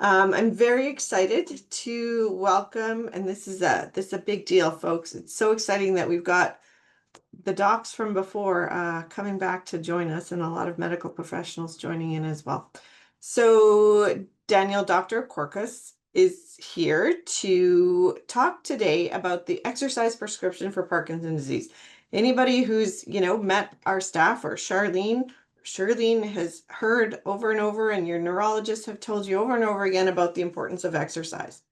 I'm very excited to welcome, and this is a big deal, folks. It's so exciting that we've got the docs from before coming back to join us, and a lot of medical professionals joining in as well. So Dr. Corcos is here to talk today about the exercise prescription for Parkinson's disease. Anybody who's, met our staff or Charlene has heard over and over, and your neurologists have told you over and over again about the importance of exercise.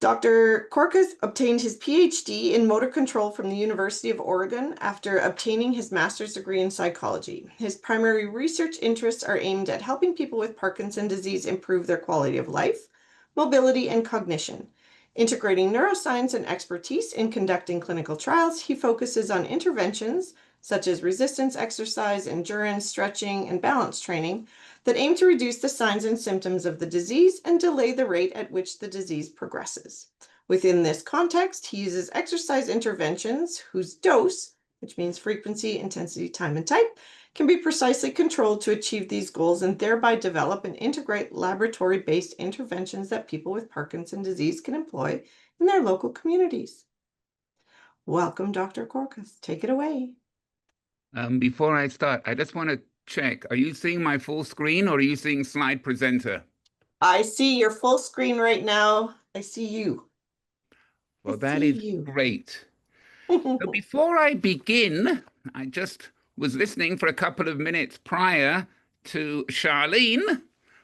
Dr. Corcos obtained his PhD in motor control from the University of Oregon after obtaining his master's degree in psychology. His primary research interests are aimed at helping people with Parkinson's disease improve their quality of life, mobility, and cognition. Integrating neuroscience and expertise in conducting clinical trials, he focuses on interventions such as resistance exercise, endurance, stretching, and balance training that aim to reduce the signs and symptoms of the disease and delay the rate at which the disease progresses. Within this context, he uses exercise interventions whose dose, which means frequency, intensity, time, and type, can be precisely controlled to achieve these goals and thereby develop and integrate laboratory-based interventions that people with Parkinson's disease can employ in their local communities. Welcome, Dr. Corcos. Take it away. Before I start, I just want to check. Are you seeing my full screen or are you seeing slide presenter? I see your full screen right now. I see you. Well, that is great. So before I begin, I just was listening for a couple of minutes prior to Charlene,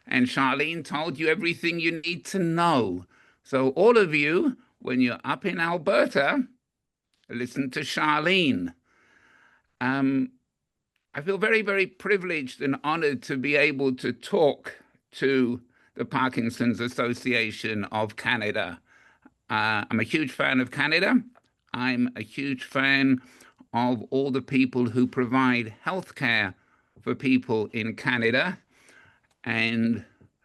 and Charlene told you everything you need to know. So all of you, when you're up in Alberta, listen to Charlene. I feel very, very privileged and honored to be able to talk to the Parkinson's Association of Canada. I'm a huge fan of Canada. I'm a huge fan of all the people who provide healthcare for people in Canada, and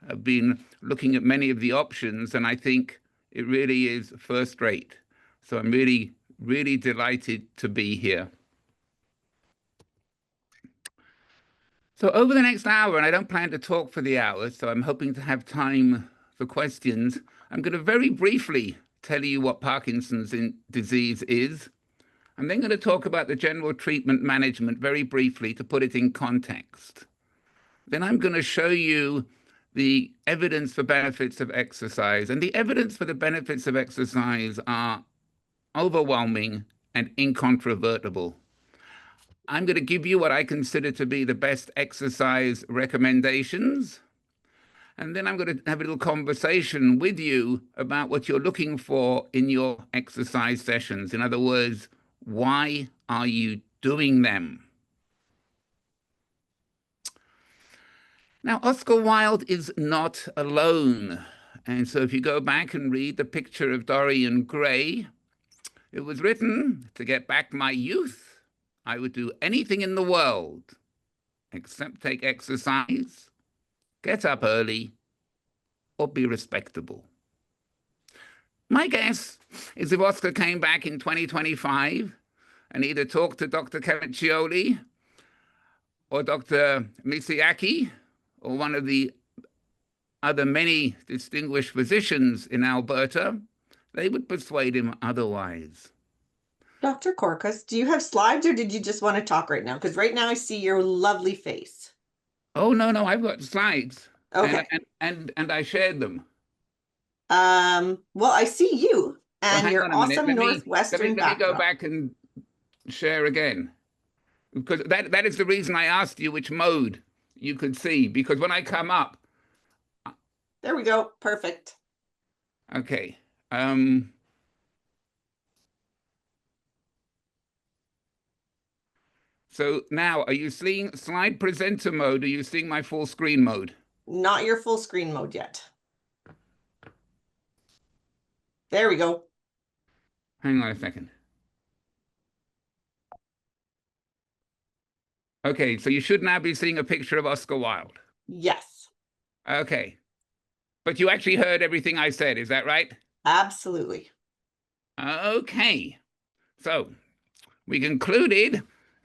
I've been looking at many of the options, and I think it really is first rate. So I'm really, really delighted to be here. So over the next hour, and I don't plan to talk for the hour, so I'm hoping to have time for questions, I'm going to very briefly tell you what Parkinson's disease is. I'm then going to talk about the general treatment management very briefly to put it in context. Then I'm going to show you the evidence for benefits of exercise. And the evidence for the benefits of exercise are overwhelming and incontrovertible. I'm going to give you what I consider to be the best exercise recommendations. And then I'm going to have a little conversation with you about what you're looking for in your exercise sessions. In other words, why are you doing them? Now, Oscar Wilde is not alone. And so if you go back and read The Picture of Dorian Gray, it was written, to get back my youth, I would do anything in the world except take exercise, get up early, or be respectable. My guess is if Oscar came back in 2025 and either talked to Dr. Caviccioli or Dr. Misiaki or one of the other many distinguished physicians in Alberta, they would persuade him otherwise. Dr. Corcos, do you have slides or did you just want to talk right now? Because right now I see your lovely face. Oh, no, I've got slides. Okay. And I shared them. Well, I see you and well, your awesome Northwestern backdrop. Let me go back and share again. Because that is the reason I asked you which mode you could see. Because when I come up... There we go. Perfect. Okay. So now, are you seeing slide presenter mode? Are you seeing my full screen mode? Not your full screen mode yet. There we go. Hang on a second. Okay, so you should now be seeing a picture of Oscar Wilde. Yes. Okay. But you actually heard everything I said, is that right? Absolutely. Okay. So we concluded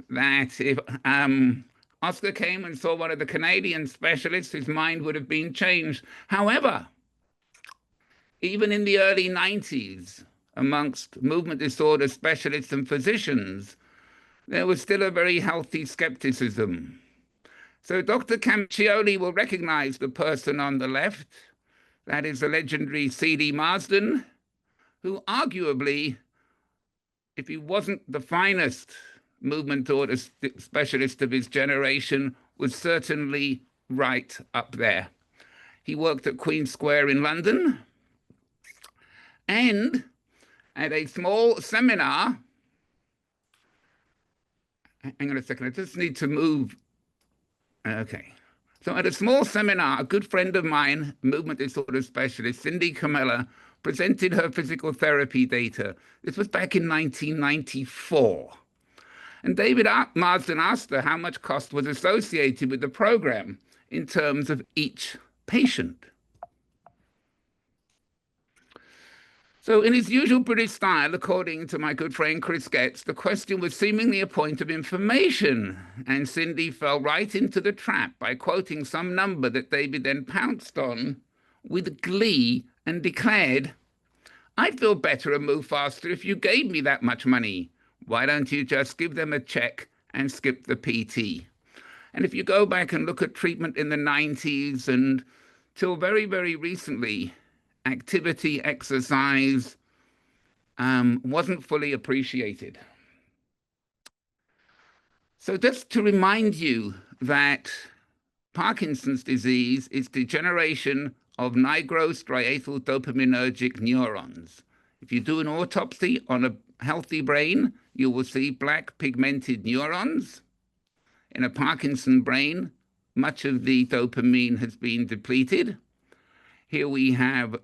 that if Oscar came and saw one of the Canadian specialists, his mind would have been changed. However, even in the early 90s, amongst movement disorder specialists and physicians, there was still a very healthy skepticism. So Dr. Camcioli will recognize the person on the left. That is the legendary C.D. Marsden, who arguably, if he wasn't the finest movement disorder specialist of his generation, was certainly right up there. He worked at Queen Square in London, and at a small seminar, hang on a second, I just need to move. Okay. So at a small seminar, a good friend of mine, movement disorder specialist, Cindy Camella, presented her physical therapy data. This was back in 1994. And David Marsden asked her how much cost was associated with the program in terms of each patient. So in his usual British style, according to my good friend Chris Getz, the question was seemingly a point of information, and Cindy fell right into the trap by quoting some number that David then pounced on with glee and declared, "I'd feel better and move faster if you gave me that much money. Why don't you just give them a check and skip the PT?" And if you go back and look at treatment in the 90s and till very, very recently, activity, exercise wasn't fully appreciated. So just to remind you that Parkinson's disease is degeneration of nigrostriatal dopaminergic neurons. If you do an autopsy on a healthy brain, you will see black pigmented neurons. In a Parkinson brain, much of the dopamine has been depleted. Here we have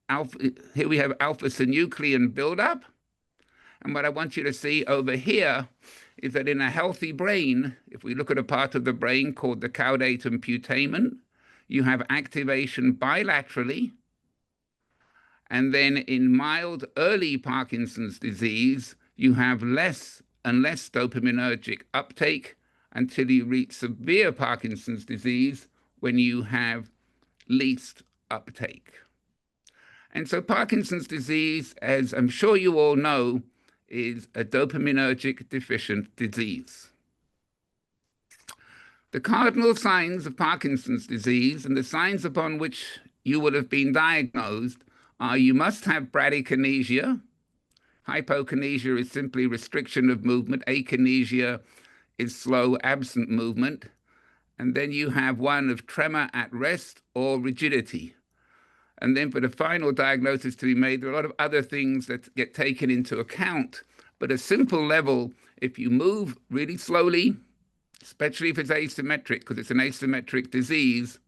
alpha-synuclein buildup. And what I want you to see over here is that in a healthy brain, if we look at a part of the brain called the caudatum putamen, you have activation bilaterally. And then in mild early Parkinson's disease, you have less and less dopaminergic uptake until you reach severe Parkinson's disease when you have least uptake. And so Parkinson's disease, as I'm sure you all know, is a dopaminergic deficient disease. The cardinal signs of Parkinson's disease and the signs upon which you will have been diagnosed are you must have bradykinesia. Hypokinesia is simply restriction of movement. Akinesia is slow, absent movement. And then you have one of tremor at rest or rigidity. And then for the final diagnosis to be made, there are a lot of other things that get taken into account. But a simple level, if you move really slowly, especially if it's asymmetric, because it's an asymmetric disease,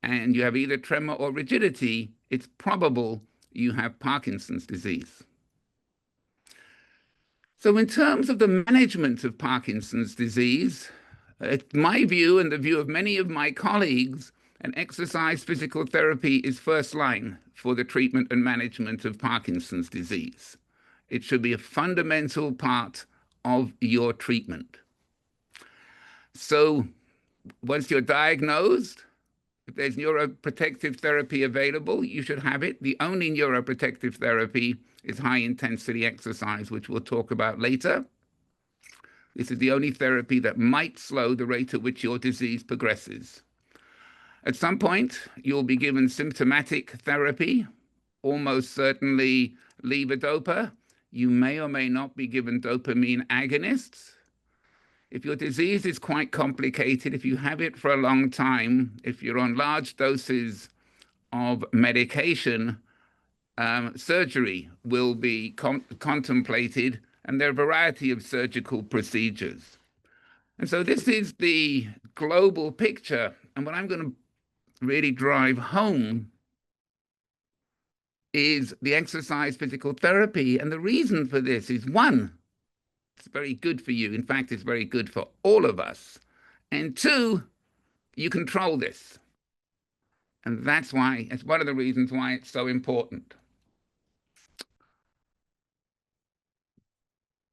and you have either tremor or rigidity, it's probable you have Parkinson's disease. So in terms of the management of Parkinson's disease, it's my view and the view of many of my colleagues, and exercise physical therapy is first line for the treatment and management of Parkinson's disease. It should be a fundamental part of your treatment. So once you're diagnosed, if there's neuroprotective therapy available, you should have it. The only neuroprotective therapy is high-intensity exercise, which we'll talk about later. This is the only therapy that might slow the rate at which your disease progresses. At some point, you'll be given symptomatic therapy, almost certainly levodopa. You may or may not be given dopamine agonists. If your disease is quite complicated, if you have it for a long time, if you're on large doses of medication, surgery will be contemplated, and there are a variety of surgical procedures. And so this is the global picture. And what I'm going to really drive home is the exercise physical therapy. And the reason for this is, one, it's very good for you. In fact, it's very good for all of us. And two, you control this. And that's why, it's one of the reasons why it's so important.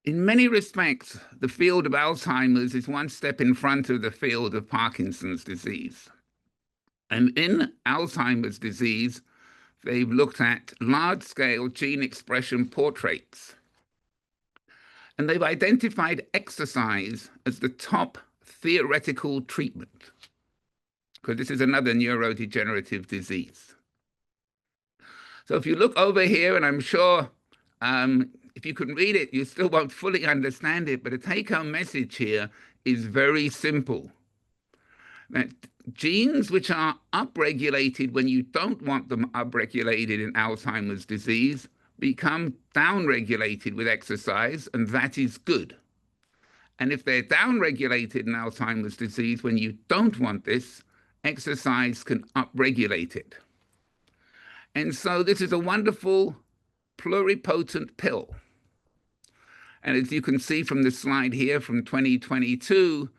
In many respects, the field of Alzheimer's is one step in front of the field of Parkinson's disease. And in Alzheimer's disease, they've looked at large-scale gene expression portraits. And they've identified exercise as the top theoretical treatment, because this is another neurodegenerative disease. So if you look over here, and I'm sure if you can read it, you still won't fully understand it, but the take-home message here is very simple. That genes which are upregulated when you don't want them upregulated in Alzheimer's disease become downregulated with exercise, and that is good. And if they're downregulated in Alzheimer's disease when you don't want this, exercise can upregulate it. And so this is a wonderful pluripotent pill. And as you can see from the slide here from 2022,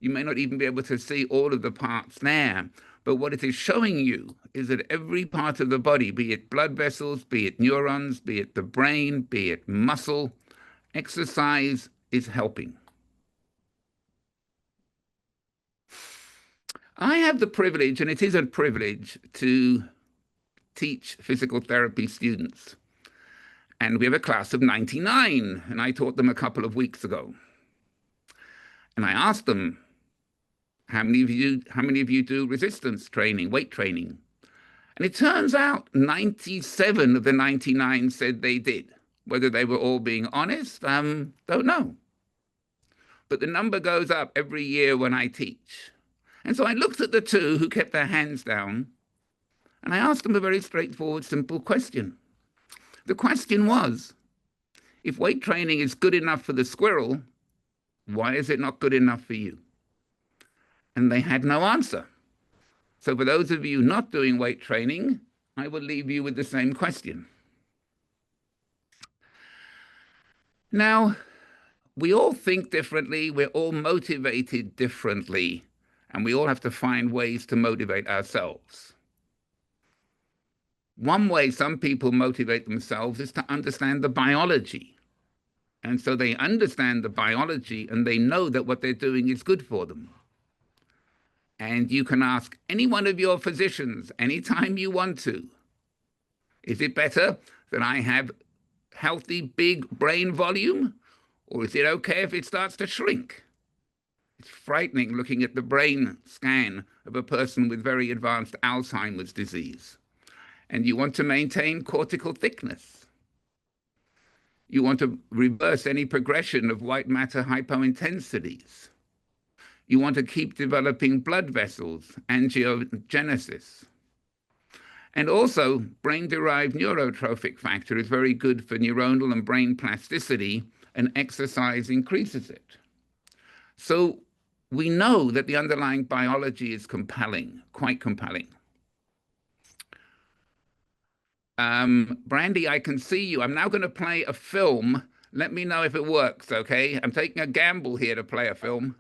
you may not even be able to see all of the parts there. But what it is showing you is that every part of the body, be it blood vessels, be it neurons, be it the brain, be it muscle, exercise is helping. I have the privilege, and it is a privilege, to teach physical therapy students. And we have a class of 99, and I taught them a couple of weeks ago. And I asked them, how many of you do resistance training, weight training? And it turns out 97 of the 99 said they did. Whether they were all being honest, don't know. But the number goes up every year when I teach. And so I looked at the two who kept their hands down, and I asked them a very straightforward, simple question. The question was, if weight training is good enough for the squirrel, why is it not good enough for you? And they had no answer. So for those of you not doing weight training, I will leave you with the same question. Now, we all think differently, we're all motivated differently, and we all have to find ways to motivate ourselves. One way some people motivate themselves is to understand the biology. And so they understand the biology and they know that what they're doing is good for them. And you can ask any one of your physicians anytime you want to, is it better that I have healthy, big brain volume? Or is it okay if it starts to shrink? It's frightening looking at the brain scan of a person with very advanced Alzheimer's disease. And you want to maintain cortical thickness. You want to reverse any progression of white matter hypointensities. You want to keep developing blood vessels, angiogenesis. And also, brain-derived neurotrophic factor is very good for neuronal and brain plasticity, and exercise increases it. So we know that the underlying biology is compelling, quite compelling. Brandy, I can see you. I'm now going to play a film. Let me know if it works, okay? I'm taking a gamble here to play a film.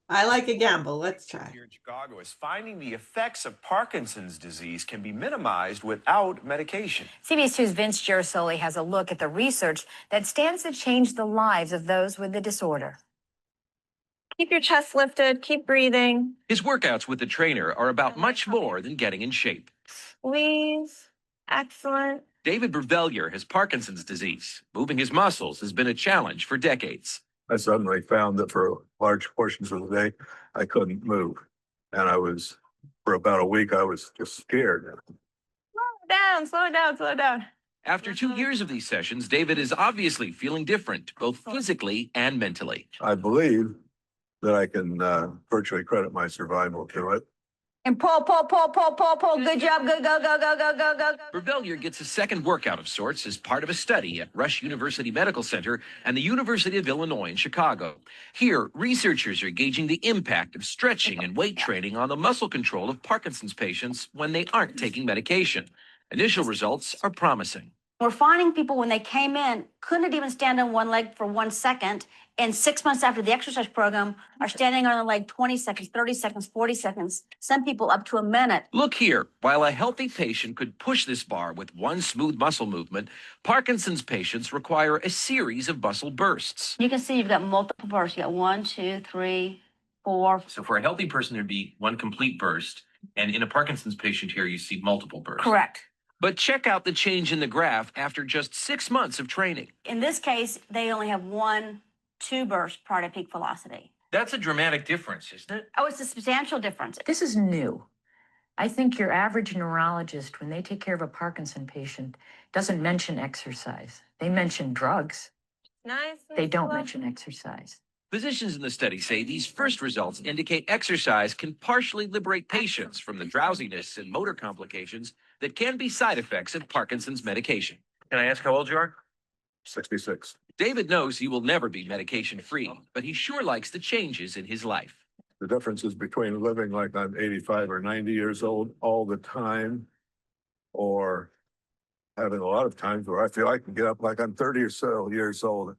I like a gamble. Let's try. Here in Chicago is finding the effects of Parkinson's disease can be minimized without medication. CBS 2's Vince Gerasoli has a look at the research that stands to change the lives of those with the disorder. Keep your chest lifted, keep breathing. His workouts with the trainer are about much more than getting in shape. Squeeze. Excellent. David Bervelier has Parkinson's disease. Moving his muscles has been a challenge for decades. I suddenly found that for large portions of the day, I couldn't move. And for about a week, I was just scared. Slow it down, slow it down. After 2 years of these sessions, David is obviously feeling different, both physically and mentally. I believe that I can virtually credit my survival to it. And pull. Good job. Good. Go. Bervelier gets a second workout of sorts as part of a study at Rush University Medical Center and the University of Illinois in Chicago. Here, researchers are gauging the impact of stretching and weight training on the muscle control of Parkinson's patients when they aren't taking medication. Initial results are promising. We're finding people when they came in couldn't even stand on one leg for 1 second, and 6 months after the exercise program are standing on their leg 20 seconds, 30 seconds, 40 seconds, some people up to a minute. Look here, while a healthy patient could push this bar with one smooth muscle movement, Parkinson's patients require a series of muscle bursts. You can see you've got multiple bursts. You got 1, 2, 3, 4. So for a healthy person, there'd be one complete burst. And in a Parkinson's patient here, you see multiple bursts. Correct. But check out the change in the graph after just 6 months of training. In this case, they only have 1, 2 bursts prior to peak velocity. That's a dramatic difference, isn't it? Oh, it's a substantial difference. This is new. I think your average neurologist, when they take care of a Parkinson patient, doesn't mention exercise. They mention drugs. Nice. They don't mention exercise. Physicians in the study say these first results indicate exercise can partially liberate patients from the drowsiness and motor complications that can be side effects of Parkinson's medication. Can I ask how old you are? 66. David knows he will never be medication-free, but he sure likes the changes in his life. The difference is between living like I'm 85 or 90 years old all the time, or having a lot of times where I feel I can get up like I'm 30 or so years old.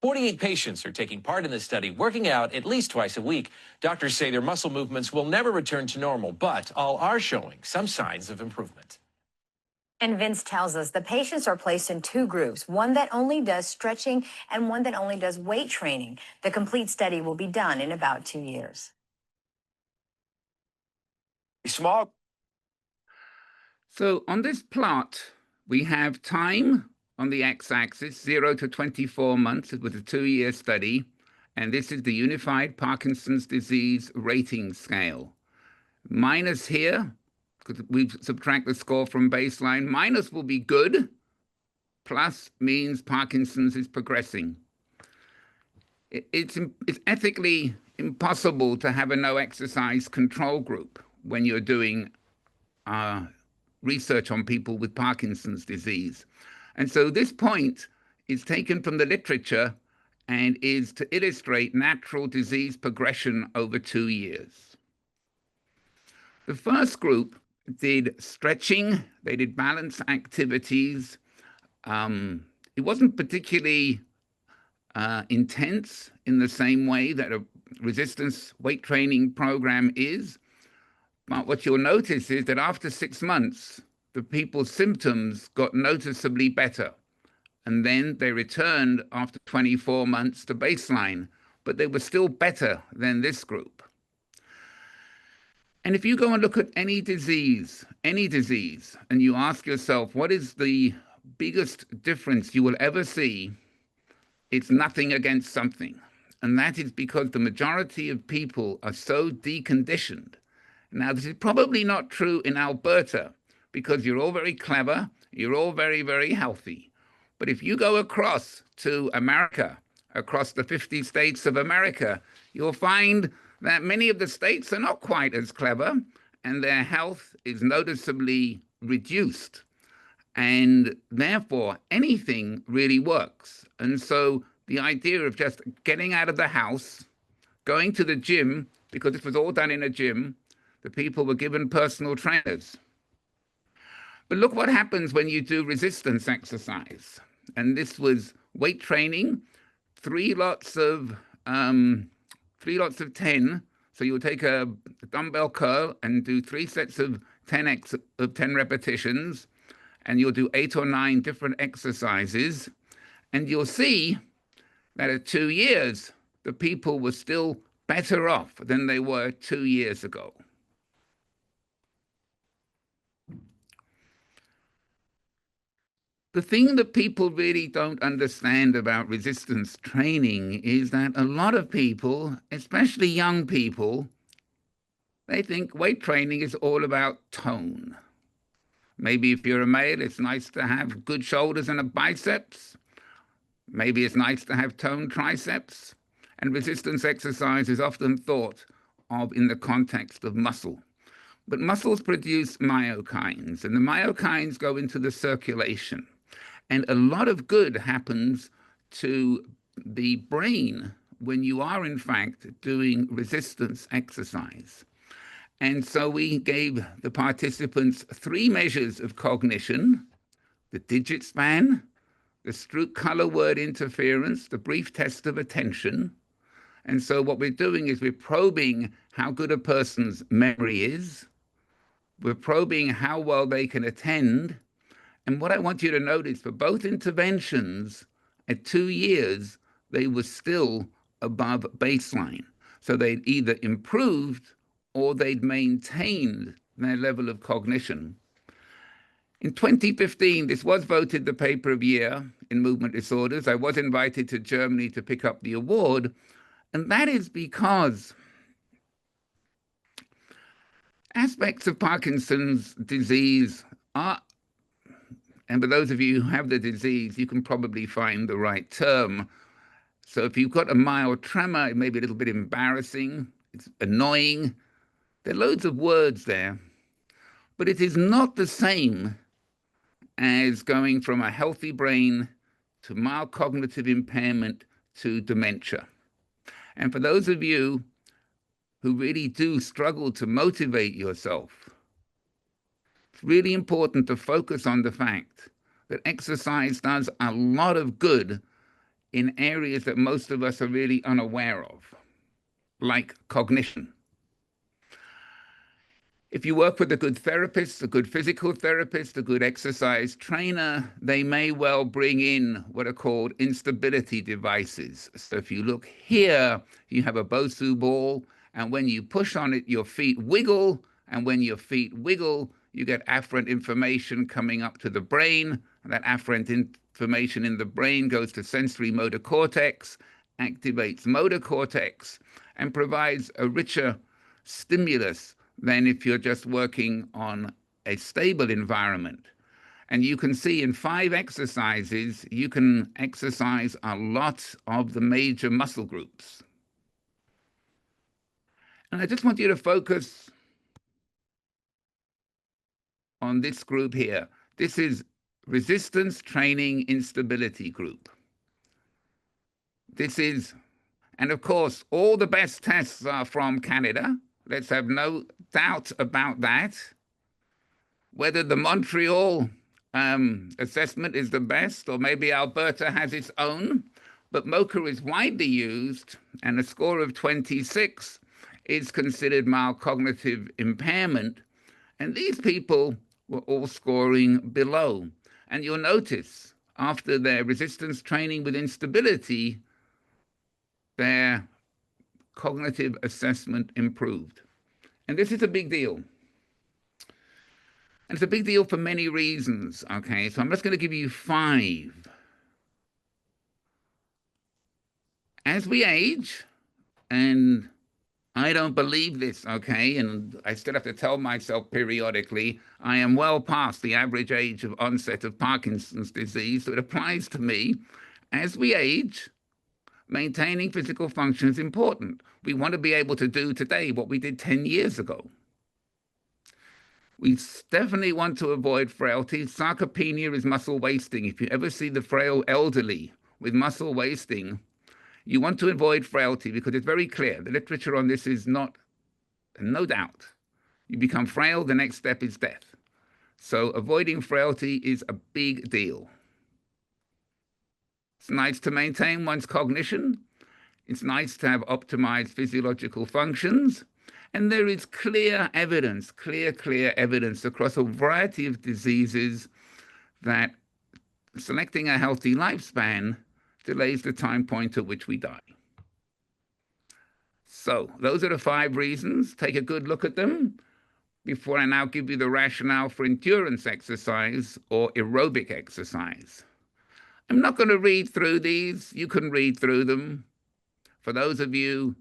48 patients are taking part in this study, working out at least twice a week. Doctors say their muscle movements will never return to normal, but all are showing some signs of improvement. And Vince tells us the patients are placed in 2 groups, one that only does stretching and one that only does weight training. The complete study will be done in about 2 years. Small. So on this plot, we have time on the x-axis, 0 to 24 months. It was a 2-year study. And this is the Unified Parkinson's Disease Rating Scale. Minus here, because we subtract the score from baseline. Minus will be good. Plus means Parkinson's is progressing. It's ethically impossible to have a no exercise control group when you're doing research on people with Parkinson's disease. And so this point is taken from the literature and is to illustrate natural disease progression over 2 years. The first group did stretching, they did balance activities. It wasn't particularly intense in the same way that a resistance weight training program is. But what you'll notice is that after 6 months, the people's symptoms got noticeably better. And then they returned after 24 months to baseline, but they were still better than this group. And if you go and look at any disease, and you ask yourself, what is the biggest difference you will ever see? It's nothing against something. And that is because the majority of people are so deconditioned. Now, this is probably not true in Alberta, because you're all very clever, you're all very, very healthy. But if you go across to America, across the 50 states of America, you'll find that many of the states are not quite as clever, and their health is noticeably reduced. And therefore, anything really works. And so the idea of just getting out of the house, going to the gym, because this was all done in a gym, the people were given personal trainers. But look what happens when you do resistance exercise. And this was weight training, 3 lots of 10. So you'll take a dumbbell curl and do 3 sets of 10 repetitions, and you'll do 8 or 9 different exercises. And you'll see that at 2 years, the people were still better off than they were 2 years ago. The thing that people really don't understand about resistance training is that a lot of people, especially young people, they think weight training is all about tone. Maybe if you're a male, it's nice to have good shoulders and a biceps. Maybe it's nice to have toned triceps. And resistance exercise is often thought of in the context of muscle. But muscles produce myokines, and the myokines go into the circulation. And a lot of good happens to the brain when you are, in fact, doing resistance exercise. And so we gave the participants 3 measures of cognition: the digit span, the Stroop color word interference, the brief test of attention. And so what we're doing is we're probing how good a person's memory is. We're probing how well they can attend. And what I want you to notice, for both interventions, at 2 years, they were still above baseline. So they'd either improved or they'd maintained their level of cognition. In 2015, this was voted the paper of year in movement disorders. I was invited to Germany to pick up the award, and that is because aspects of Parkinson's disease are, and for those of you who have the disease, you can probably find the right term. So if you've got a mild tremor, it may be a little bit embarrassing, it's annoying. There are loads of words there, but it is not the same as going from a healthy brain to mild cognitive impairment to dementia. And for those of you who really do struggle to motivate yourself, it's really important to focus on the fact that exercise does a lot of good in areas that most of us are really unaware of, like cognition. If you work with a good therapist, a good physical therapist, a good exercise trainer, they may well bring in what are called instability devices. So if you look here, you have a Bosu ball, and when you push on it, your feet wiggle, and when your feet wiggle, you get afferent information coming up to the brain, and that afferent information in the brain goes to sensory motor cortex, activates motor cortex, and provides a richer stimulus than if you're just working on a stable environment. And you can see in 5 exercises, you can exercise a lot of the major muscle groups. And I just want you to focus on this group here. This is resistance training instability group. This is, and of course, all the best tests are from Canada. Let's have no doubt about that. Whether the Montreal assessment is the best, or maybe Alberta has its own, but MoCA is widely used, and a score of 26 is considered mild cognitive impairment. And these people were all scoring below. And you'll notice after their resistance training with instability, their cognitive assessment improved. And this is a big deal. And it's a big deal for many reasons, okay? So I'm just going to give you 5. As we age, and I don't believe this, okay? And I still have to tell myself periodically, I am well past the average age of onset of Parkinson's disease, so it applies to me. As we age, maintaining physical function is important. We want to be able to do today what we did 10 years ago. We definitely want to avoid frailty. Sarcopenia is muscle wasting. If you ever see the frail elderly with muscle wasting, you want to avoid frailty because it's very clear. The literature on this is not, no doubt. You become frail, the next step is death. So avoiding frailty is a big deal. It's nice to maintain one's cognition. It's nice to have optimized physiological functions. And there is clear evidence across a variety of diseases that selecting a healthy lifespan delays the time point at which we die. So those are the 5 reasons. Take a good look at them before I now give you the rationale for endurance exercise or aerobic exercise. I'm not going to read through these. You can read through them. For those of you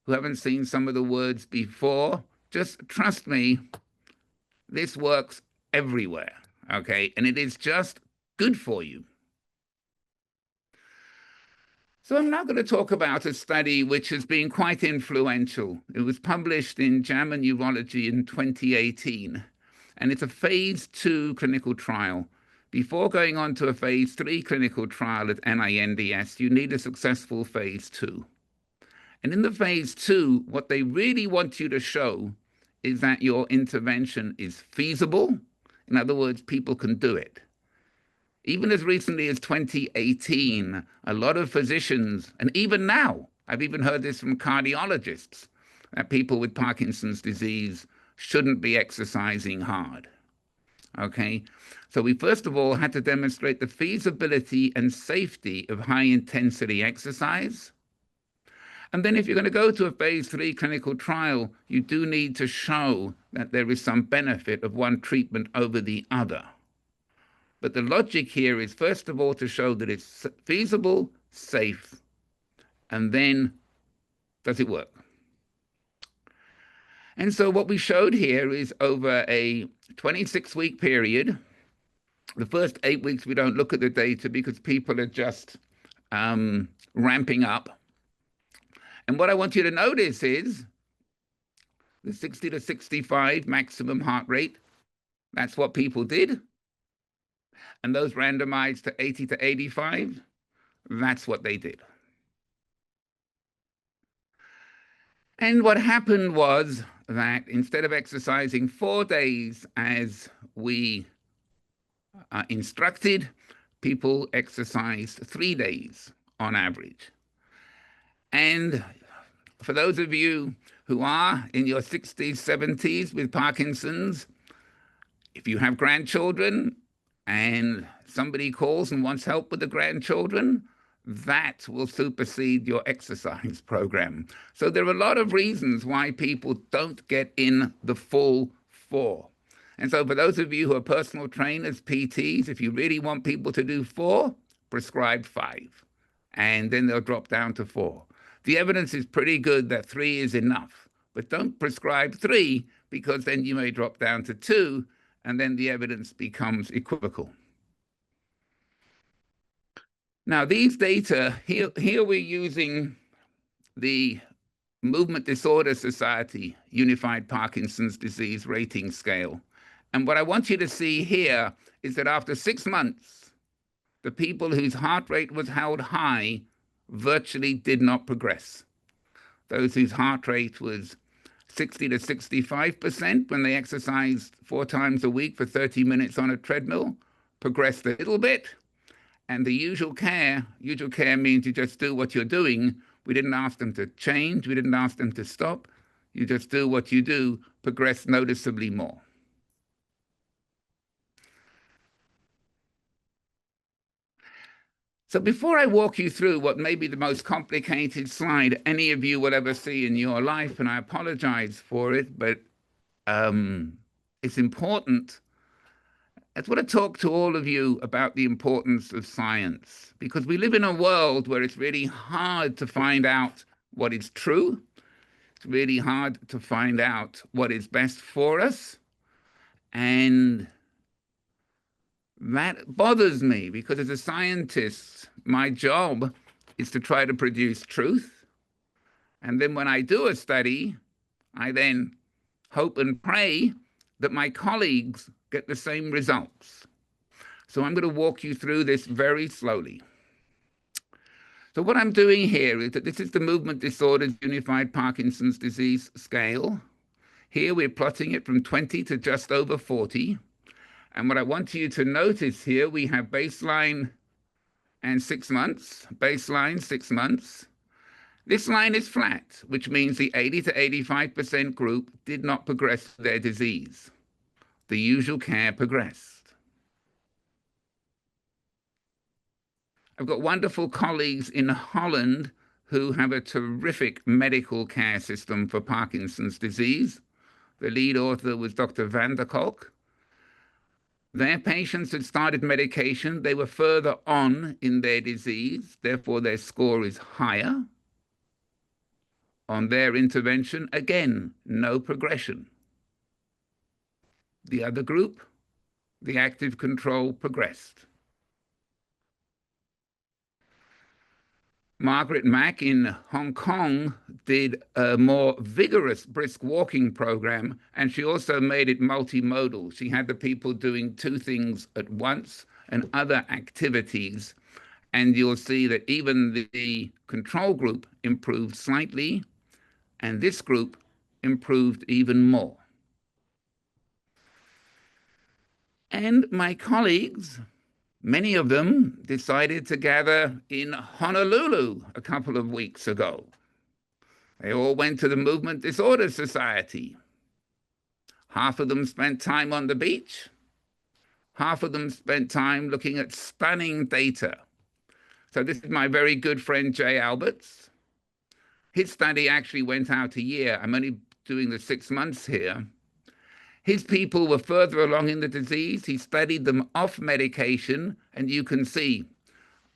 who haven't seen some of the words before, just trust me, this works everywhere, okay? And it is just good for you. So I'm now going to talk about a study which has been quite influential. It was published in JAMA Neurology in 2018, and it's a phase 2 clinical trial. Before going on to a phase 3 clinical trial at NINDS, you need a successful phase 2. And in the phase 2, what they really want you to show is that your intervention is feasible. In other words, people can do it. Even as recently as 2018, a lot of physicians, and even now, I've even heard this from cardiologists, that people with Parkinson's disease shouldn't be exercising hard. Okay, so we first of all had to demonstrate the feasibility and safety of high intensity exercise. And then if you're going to go to a phase 3 clinical trial, you do need to show that there is some benefit of one treatment over the other. But the logic here is first of all to show that it's feasible, safe, and then does it work? And so what we showed here is over a 26-week period. The first 8 weeks, we don't look at the data because people are just ramping up. And what I want you to notice is the 60 to 65 maximum heart rate. That's what people did. And those randomized to 80 to 85, that's what they did. And what happened was that instead of exercising 4 days as we instructed, people exercised 3 days on average. And for those of you who are in your 60s, 70s with Parkinson's, if you have grandchildren and somebody calls and wants help with the grandchildren, that will supersede your exercise program. So there are a lot of reasons why people don't get in the full 4. And so for those of you who are personal trainers, PTs, if you really want people to do 4, prescribe 5. And then they'll drop down to 4. The evidence is pretty good that 3 is enough. But don't prescribe 3 because then you may drop down to 2, and then the evidence becomes equivocal. Now, these data, here we're using the Movement Disorder Society Unified Parkinson's Disease Rating Scale. And what I want you to see here is that after 6 months, the people whose heart rate was held high virtually did not progress. Those whose heart rate was 60 to 65% when they exercised 4 times a week for 30 minutes on a treadmill progressed a little bit. And the usual care means you just do what you're doing. We didn't ask them to change. We didn't ask them to stop. You just do what you do, progress noticeably more. So before I walk you through what may be the most complicated slide any of you will ever see in your life, and I apologize for it, but it's important. I want to talk to all of you about the importance of science, because we live in a world where it's really hard to find out what is true. It's really hard to find out what is best for us. And that bothers me because as a scientist, my job is to try to produce truth. And then when I do a study, I then hope and pray that my colleagues get the same results. So I'm going to walk you through this very slowly. So what I'm doing here is that this is the Movement Disorders Unified Parkinson's Disease Scale. Here we're plotting it from 20 to just over 40. And what I want you to notice here, we have baseline and 6 months, baseline 6 months. This line is flat, which means the 80 to 85% group did not progress their disease. The usual care progressed. I've got wonderful colleagues in Holland who have a terrific medical care system for Parkinson's disease. The lead author was Dr. van der Kolk. Their patients had started medication. They were further on in their disease. Therefore, their score is higher. On their intervention, again, no progression. The other group, the active control, progressed. Margaret Mack in Hong Kong did a more vigorous brisk walking program, and she also made it multimodal. She had the people doing 2 things at once and other activities. And you'll see that even the control group improved slightly, and this group improved even more. And my colleagues Many of them decided to gather in Honolulu a couple of weeks ago. They all went to the Movement Disorder Society. Half of them spent time on the beach. Half of them spent time looking at stunning data. So this is my very good friend, Jay Alberts. His study actually went out a year. I'm only doing the 6 months here. His people were further along in the disease. He studied them off medication, and you can see,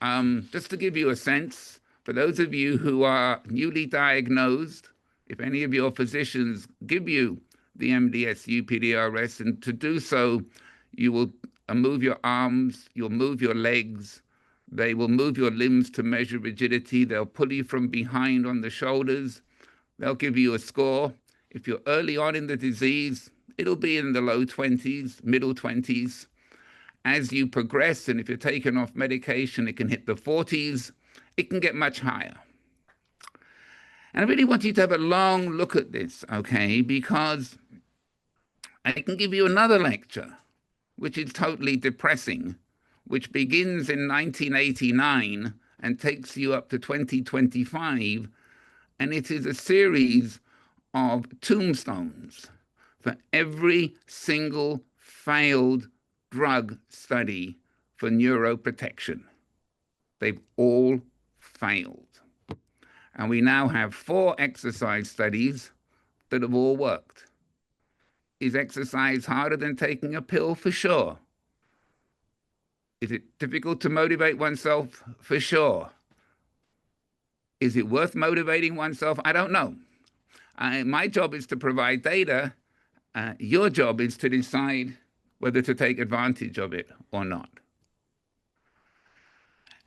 just to give you a sense, for those of you who are newly diagnosed, if any of your physicians give you the MDS-UPDRS, and to do so, you will move your arms, you'll move your legs, they will move your limbs to measure rigidity, they'll pull you from behind on the shoulders, they'll give you a score. If you're early on in the disease, it'll be in the low 20s, middle 20s. As you progress, and if you're taken off medication, it can hit the 40s. It can get much higher. And I really want you to have a long look at this, okay? Because I can give you another lecture, which is totally depressing, which begins in 1989 and takes you up to 2025. And it is a series of tombstones for every single failed drug study for neuroprotection. They've all failed. And we now have 4 exercise studies that have all worked. Is exercise harder than taking a pill? For sure. Is it difficult to motivate oneself? For sure. Is it worth motivating oneself? I don't know. My job is to provide data. Your job is to decide whether to take advantage of it or not.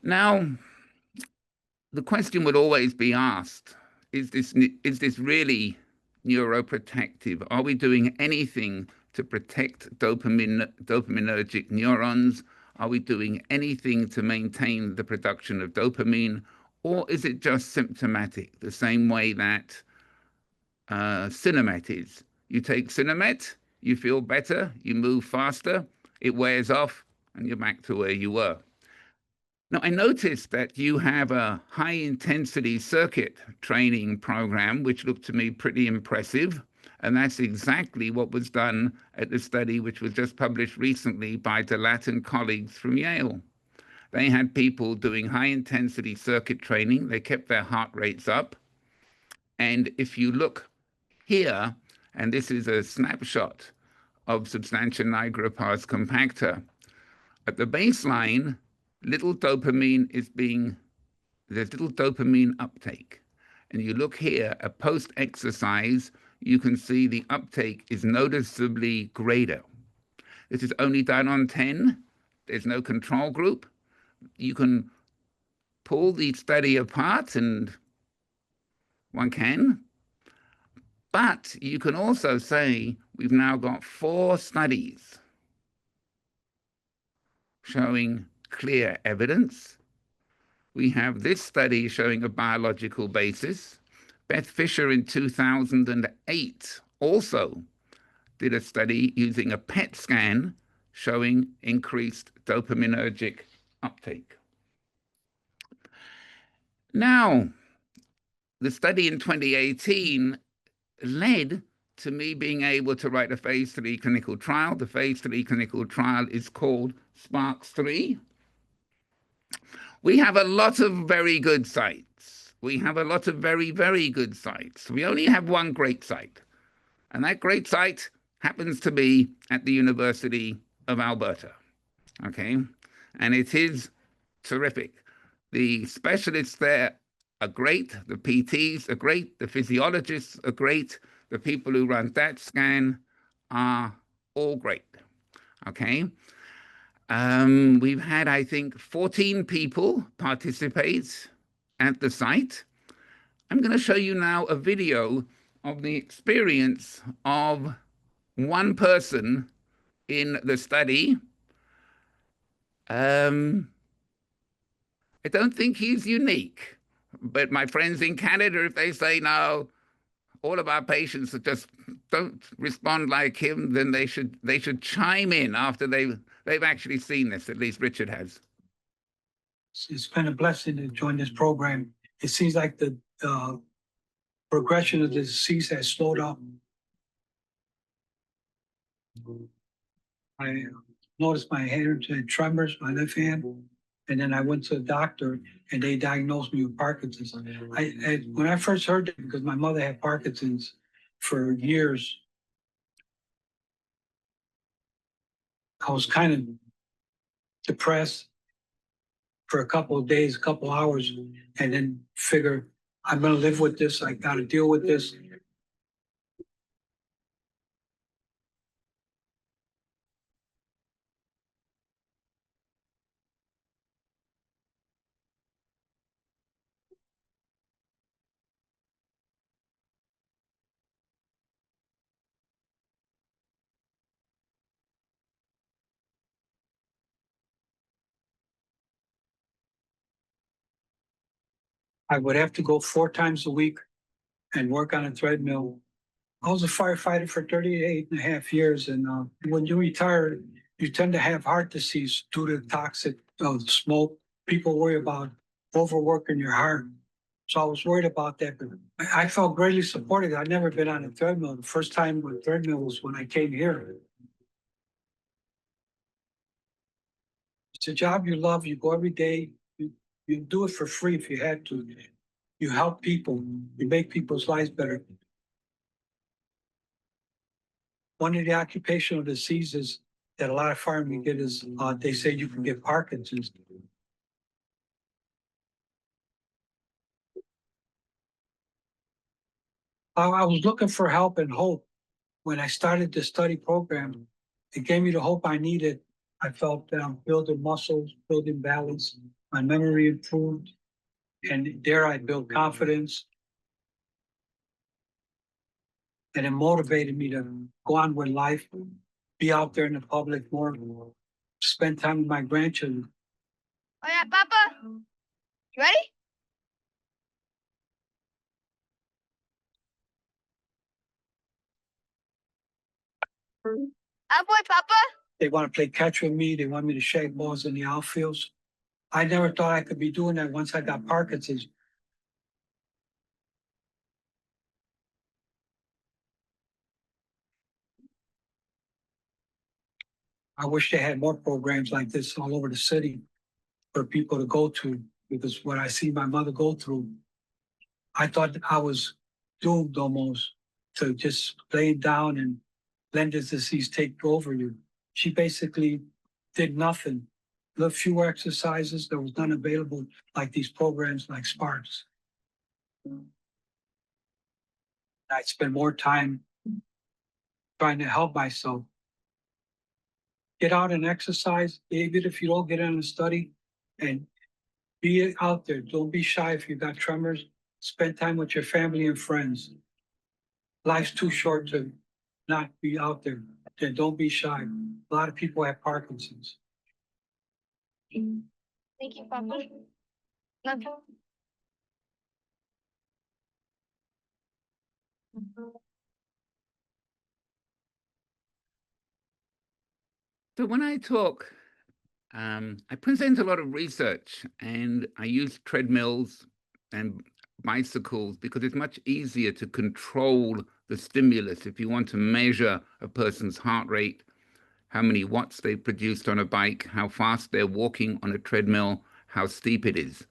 Now, the question would always be asked, is this really neuroprotective? Are we doing anything to protect dopaminergic neurons? Are we doing anything to maintain the production of dopamine? Or is it just symptomatic, the same way that Cinemet is? You take Cinemet, you feel better, you move faster, it wears off, and you're back to where you were. Now, I noticed that you have a high-intensity circuit training program, which looked to me pretty impressive, and that's exactly what was done at the study which was just published recently by Delat and colleagues from Yale. They had people doing high-intensity circuit training. They kept their heart rates up. And if you look here, and this is a snapshot of substantia nigra pars compacta, at the baseline, there's little dopamine uptake. And you look here, at post-exercise, you can see the uptake is noticeably greater. This is only done on 10. There's no control group. You can pull the study apart, and one can. But you can also say we've now got 4 studies showing clear evidence. We have this study showing a biological basis. Beth Fisher in 2008 also did a study using a PET scan showing increased dopaminergic uptake. Now, the study in 2018 led to me being able to write a phase 3 clinical trial. The phase 3 clinical trial is called SPARKS-3. We have a lot of very good sites. We have a lot of very, very good sites. We only have one great site, and that great site happens to be at the University of Alberta, okay? And it is terrific. The specialists there are great, the PTs are great, the physiologists are great, the people who run that scan are all great, okay? We've had, I think, 14 people participate at the site. I'm going to show you now a video of the experience of one person in the study. I don't think he's unique, but my friends in Canada, if they say, no, all of our patients that just don't respond like him, then they should chime in after they've actually seen this, at least Richard has. It's been a blessing to join this program. It seems like the progression of the disease has slowed up. I noticed my hand had tremors, my left hand, and then I went to the doctor and they diagnosed me with Parkinson's. When I first heard it, because my mother had Parkinson's for years, I was kind of depressed for a couple of days, a couple of hours, and then figure I'm going to live with this. I got to deal with this. I would have to go 4 times a week and work on a treadmill. I was a firefighter for 38.5 years. And when you retire, you tend to have heart disease due to toxic smoke. People worry about overworking your heart. So I was worried about that. But I felt greatly supported. I'd never been on a treadmill. The first time with treadmill was when I came here. It's a job you love. You go every day. You do it for free if you had to. You help people. You make people's lives better. One of the occupational diseases that a lot of firemen get is they say you can get Parkinson's. I was looking for help and hope when I started the study program. It gave me the hope I needed. I felt that I'm building muscles, building balance. My memory improved, and there I built confidence. And it motivated me to go on with life, be out there in the public more, spend time with my grandchildren. Oh yeah, Papa, you ready? Boy, Papa. They want to play catch with me. They want me to shake balls in the outfields. I never thought I could be doing that once I got Parkinson's. I wish they had more programs like this all over the city for people to go to, because what I see my mother go through, I thought I was doomed almost to just lay down and let this disease take over you. She basically did nothing. A few exercises, there was none available like these programs like Sparks. I'd spend more time trying to help myself. Get out and exercise, even if you don't get in a study, and be out there. Don't be shy if you got tremors. Spend time with your family and friends. Life's too short to not be out there. Then don't be shy. A lot of people have Parkinson's. Thank you, Papa. Love you. So when I talk, I present a lot of research, and I use treadmills and bicycles because it's much easier to control the stimulus. If you want to measure a person's heart rate, how many watts they've produced on a bike, how fast they're walking on a treadmill, how steep it is.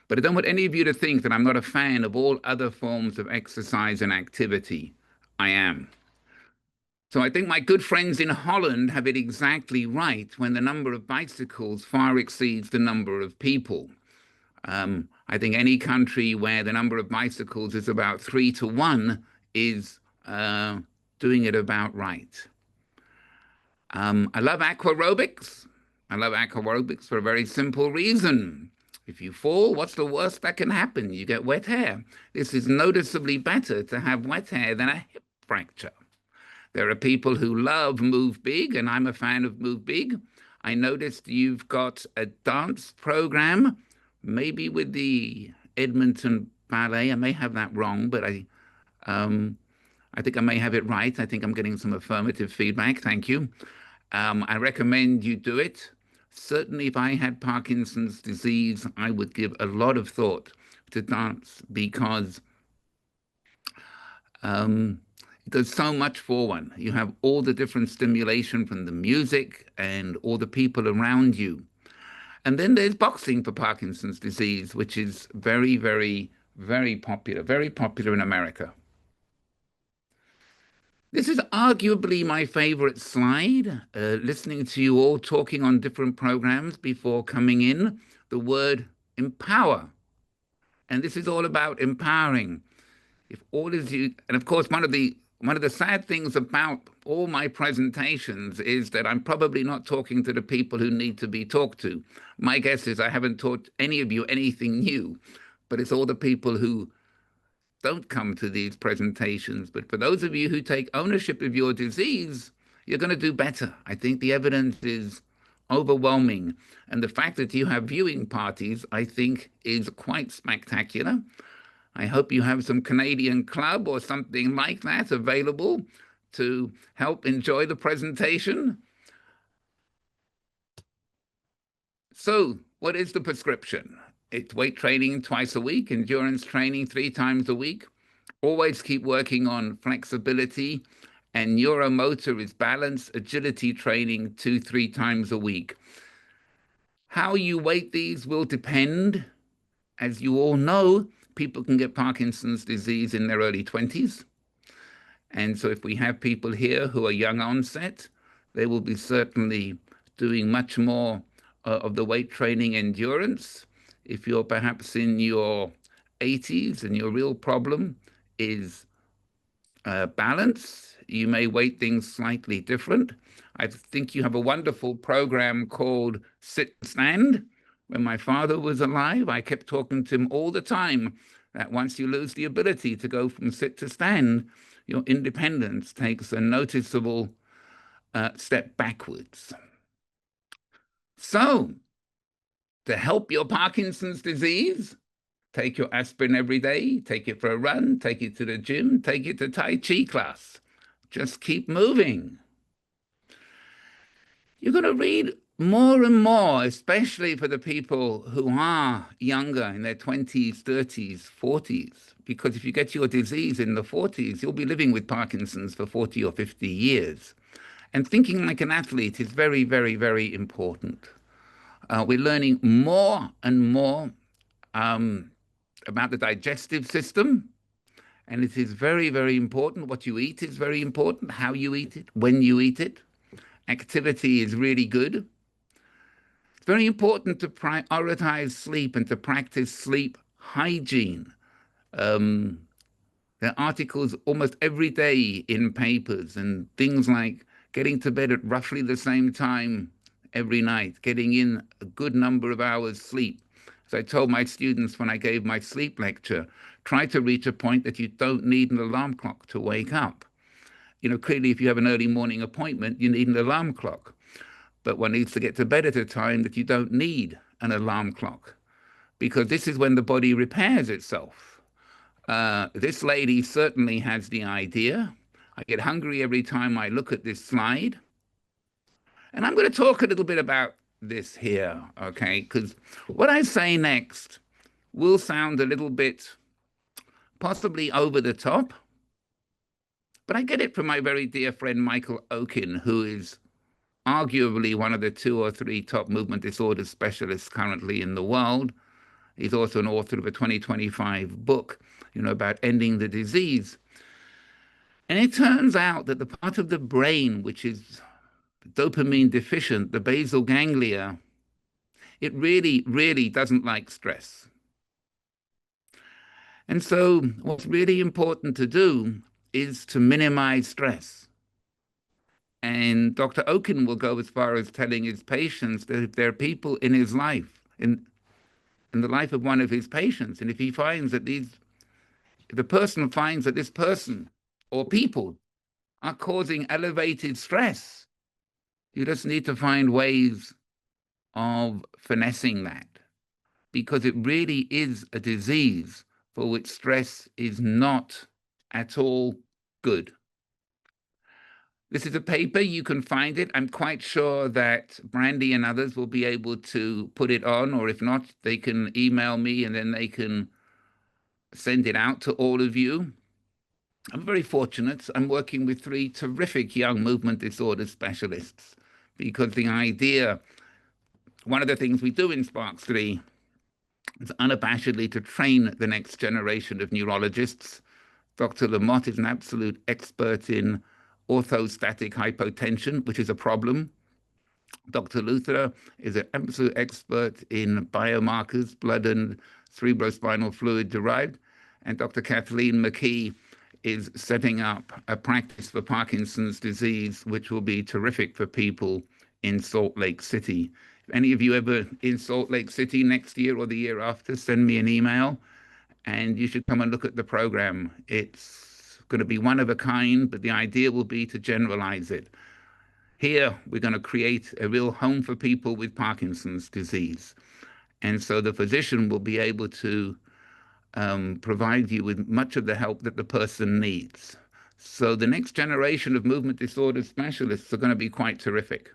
But I don't want any of you to think that I'm not a fan of all other forms of exercise and activity. I am. So I think my good friends in Holland have it exactly right when the number of bicycles far exceeds the number of people. I think any country where the number of bicycles is about 3 to 1 is doing it about right. I love aquarobics. I love aquarobics for a very simple reason. If you fall, what's the worst that can happen? You get wet hair. This is noticeably better to have wet hair than a hip fracture. There are people who love Move Big, and I'm a fan of Move Big. I noticed you've got a dance program, maybe with the Edmonton Ballet. I may have that wrong, but I think I may have it right. I think I'm getting some affirmative feedback. Thank you. I recommend you do it. Certainly, if I had Parkinson's disease, I would give a lot of thought to dance because it does so much for one. You have all the different stimulation from the music and all the people around you. And then there's boxing for Parkinson's disease, which is very, very, very popular in America. This is arguably my favorite slide. Listening to you all talking on different programs before coming in, the word empower. And this is all about empowering. If all is you, and of course, one of the sad things about all my presentations is that I'm probably not talking to the people who need to be talked to. My guess is I haven't taught any of you anything new, but it's all the people who don't come to these presentations. But for those of you who take ownership of your disease, you're going to do better. I think the evidence is overwhelming. And the fact that you have viewing parties, I think, is quite spectacular. I hope you have some Canadian club or something like that available to help enjoy the presentation. So, what is the prescription? It's weight training twice a week, endurance training 3 times a week. Always keep working on flexibility, and neuromotor is balance, agility training 2-3 times a week. How you weight these will depend. As you all know, people can get Parkinson's disease in their early 20s. And so if we have people here who are young onset, they will be certainly doing much more of the weight training endurance. If you're perhaps in your 80s and your real problem is balance, you may weight things slightly different. I think you have a wonderful program called Sit and Stand. When my father was alive, I kept talking to him all the time that once you lose the ability to go from sit to stand, your independence takes a noticeable step backwards. So, to help your Parkinson's disease, take your aspirin every day, take it for a run, take it to the gym, take it to Tai Chi class. Just keep moving. You're going to read more and more, especially for the people who are younger in their 20s, 30s, 40s, because if you get your disease in the 40s, you'll be living with Parkinson's for 40 or 50 years. And thinking like an athlete is very, very, very important. We're learning more and more about the digestive system. And it is very, very important. What you eat is very important, how you eat it, when you eat it. Activity is really good. It's very important to prioritize sleep and to practice sleep hygiene. There are articles almost every day in papers and things like getting to bed at roughly the same time every night, getting in a good number of hours sleep. As I told my students when I gave my sleep lecture, try to reach a point that you don't need an alarm clock to wake up. You know, clearly if you have an early morning appointment, you need an alarm clock. But one needs to get to bed at a time that you don't need an alarm clock, because this is when the body repairs itself. This lady certainly has the idea. I get hungry every time I look at this slide. And I'm going to talk a little bit about this here, okay? Because what I say next will sound a little bit possibly over the top, but I get it from my very dear friend Michael Okin, who is arguably one of the 2 or 3 top movement disorders specialists currently in the world. He's also an author of a 2025 book, about ending the disease. And it turns out that the part of the brain which is dopamine deficient, the basal ganglia, it really, really doesn't like stress. And so what's really important to do is to minimize stress. And Dr. Okin will go as far as telling his patients that if there are people in his life, in the life of one of his patients, and if he finds that if the person finds that this person or people are causing elevated stress, you just need to find ways of finessing that, because it really is a disease for which stress is not at all good. This is a paper, you can find it. I'm quite sure that Brandy and others will be able to put it on, or if not, they can email me and then they can send it out to all of you. I'm very fortunate. I'm working with 3 terrific young movement disorder specialists because the idea, one of the things we do in Sparks 3 is unabashedly to train the next generation of neurologists. Dr. Lamotte is an absolute expert in orthostatic hypotension, which is a problem. Dr. Luther is an absolute expert in biomarkers, blood and cerebrospinal fluid derived. And Dr. Kathleen McKee is setting up a practice for Parkinson's disease, which will be terrific for people in Salt Lake City. If any of you ever in Salt Lake City next year or the year after, send me an email and you should come and look at the program. It's going to be one of a kind, but the idea will be to generalize it. Here, we're going to create a real home for people with Parkinson's disease. And so the physician will be able to provide you with much of the help that the person needs. So the next generation of movement disorder specialists are going to be quite terrific.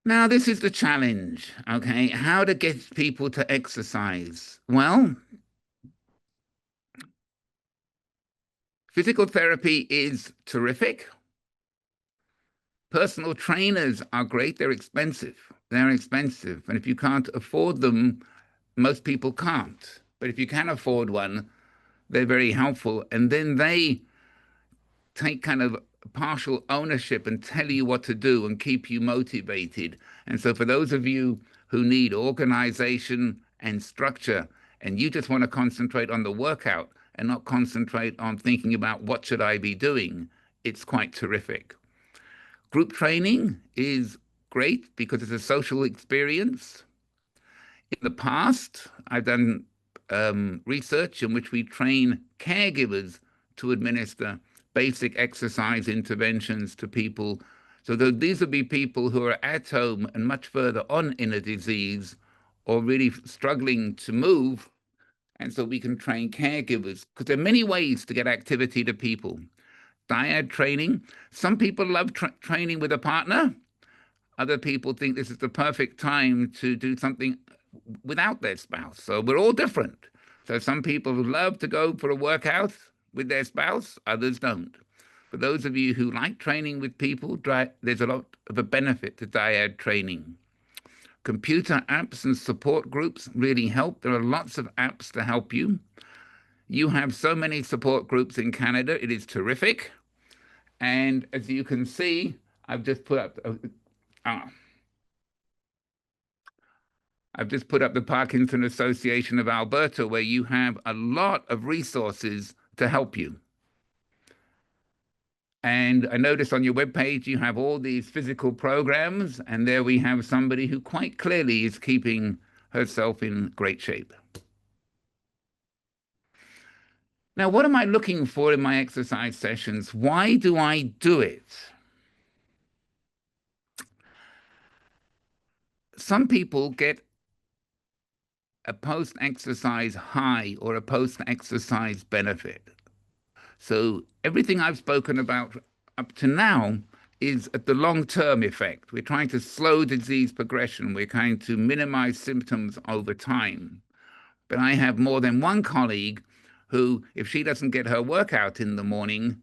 Now, this is the challenge, okay? How to get people to exercise? Well, physical therapy is terrific. Personal trainers are great. They're expensive. They're expensive. And if you can't afford them, most people can't. But if you can afford one, they're very helpful. And then they take kind of partial ownership and tell you what to do and keep you motivated. And so for those of you who need organization and structure, and you just want to concentrate on the workout and not concentrate on thinking about what should I be doing, it's quite terrific. Group training is great because it's a social experience. In the past, I've done research in which we train caregivers to administer basic exercise interventions to people. So these would be people who are at home and much further on in a disease or really struggling to move. And so we can train caregivers because there are many ways to get activity to people. Dyad training. Some people love training with a partner. Other people think this is the perfect time to do something without their spouse. So we're all different. So some people love to go for a workout with their spouse, others don't. For those of you who like training with people, there's a lot of a benefit to dyad training. Computer apps and support groups really help. There are lots of apps to help you. You have so many support groups in Canada. It is terrific. And as you can see, I've just put up the Parkinson Association of Alberta, where you have a lot of resources to help you. And I notice on your webpage, you have all these physical programs, and there we have somebody who quite clearly is keeping herself in great shape. Now, what am I looking for in my exercise sessions? Why do I do it? Some people get a post-exercise high or a post-exercise benefit. So everything I've spoken about up to now is at the long-term effect. We're trying to slow disease progression. We're trying to minimize symptoms over time. But I have more than one colleague who, if she doesn't get her workout in the morning,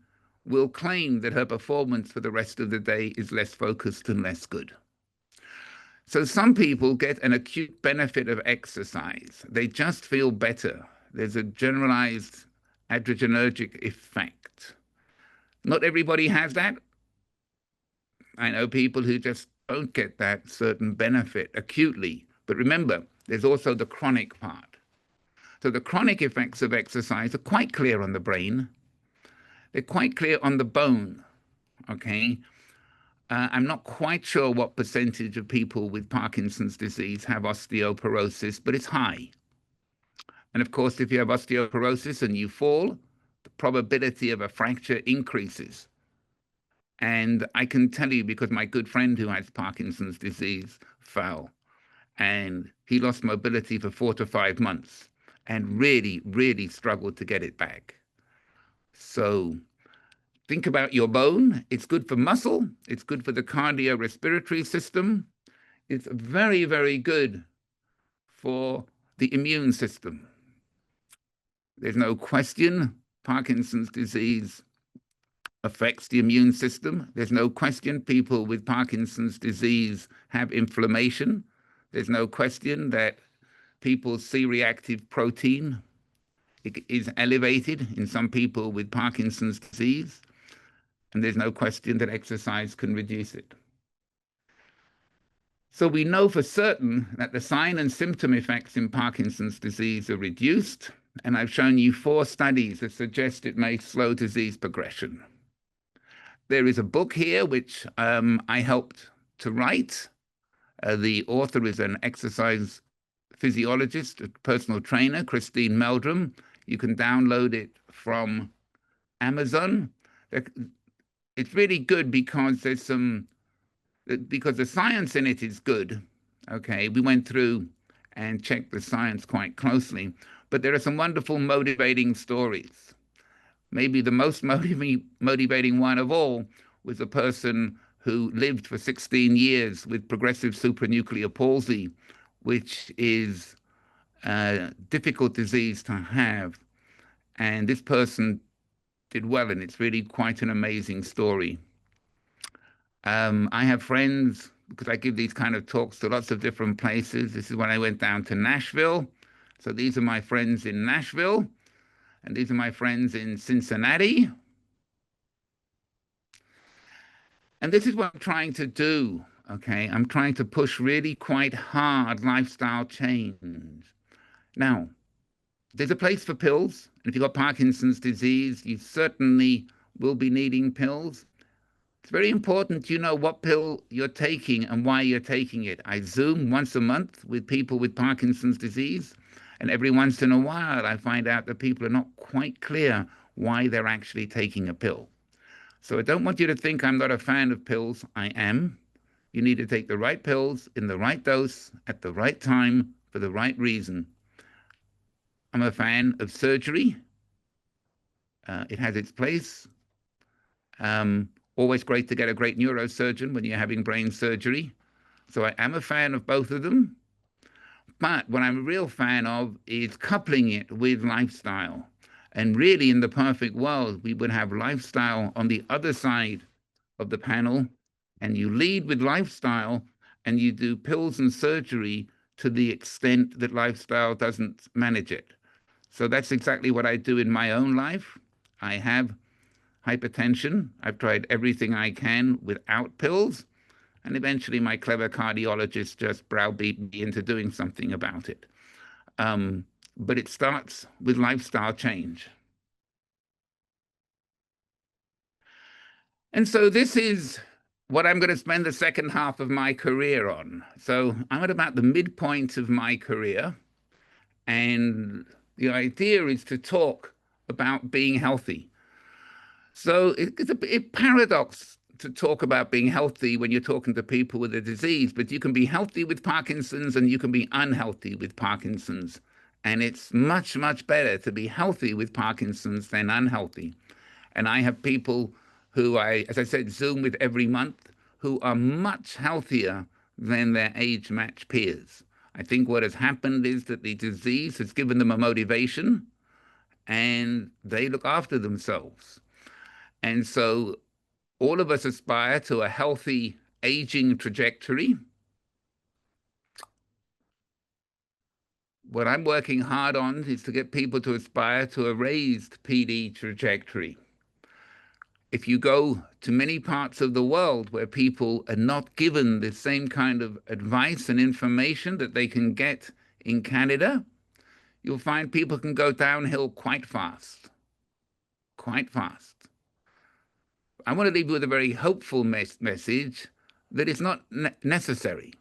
will claim that her performance for the rest of the day is less focused and less good. So some people get an acute benefit of exercise. They just feel better. There's a generalized adrenergic effect. Not everybody has that. I know people who just don't get that certain benefit acutely. But remember, there's also the chronic part. So the chronic effects of exercise are quite clear on the brain. They're quite clear on the bone, okay? I'm not quite sure what percentage of people with Parkinson's disease have osteoporosis, but it's high. And of course, if you have osteoporosis and you fall, the probability of a fracture increases. And I can tell you, because my good friend who has Parkinson's disease fell, and he lost mobility for 4 to 5 months and really, really struggled to get it back. So think about your bone. It's good for muscle. It's good for the cardiorespiratory system. It's very, very good for the immune system. There's no question Parkinson's disease affects the immune system. There's no question people with Parkinson's disease have inflammation. There's no question that people's C-reactive protein is elevated in some people with Parkinson's disease. And there's no question that exercise can reduce it. So we know for certain that the sign and symptom effects in Parkinson's disease are reduced. And I've shown you 4 studies that suggest it may slow disease progression. There is a book here which I helped to write. The author is an exercise physiologist, a personal trainer, Christine Meldrum. You can download it from Amazon. It's really good because because the science in it is good. Okay, we went through and checked the science quite closely, but there are some wonderful motivating stories. Maybe the most motivating one of all was a person who lived for 16 years with progressive supranuclear palsy, which is a difficult disease to have. And this person did well, and it's really quite an amazing story. I have friends, because I give these kind of talks to lots of different places. This is when I went down to Nashville. So these are my friends in Nashville. And these are my friends in Cincinnati. And this is what I'm trying to do, okay? I'm trying to push really quite hard lifestyle change. Now, there's a place for pills. And if you've got Parkinson's disease, you certainly will be needing pills. It's very important you know what pill you're taking and why you're taking it. I Zoom once a month with people with Parkinson's disease. And every once in a while, I find out that people are not quite clear why they're actually taking a pill. So I don't want you to think I'm not a fan of pills. I am. You need to take the right pills in the right dose at the right time for the right reason. I'm a fan of surgery. It has its place. Always great to get a great neurosurgeon when you're having brain surgery. So I am a fan of both of them. But what I'm a real fan of is coupling it with lifestyle. And really, in the perfect world, we would have lifestyle on the other side of the panel, and you lead with lifestyle, and you do pills and surgery to the extent that lifestyle doesn't manage it. So that's exactly what I do in my own life. I have hypertension. I've tried everything I can without pills. And eventually my clever cardiologist just browbeat me into doing something about it. But it starts with lifestyle change. And so this is what I'm going to spend the second half of my career on. So I'm at about the midpoint of my career. And the idea is to talk about being healthy. So it's a paradox to talk about being healthy when you're talking to people with a disease, but you can be healthy with Parkinson's and you can be unhealthy with Parkinson's. And it's much, much better to be healthy with Parkinson's than unhealthy. And I have people who as I said, Zoom with every month, who are much healthier than their age-matched peers. I think what has happened is that the disease has given them a motivation and they look after themselves. And so all of us aspire to a healthy aging trajectory. What I'm working hard on is to get people to aspire to a raised PD trajectory. If you go to many parts of the world where people are not given the same kind of advice and information that they can get in Canada, you'll find people can go downhill quite fast, quite fast. I want to leave you with a very hopeful message that it's not necessary.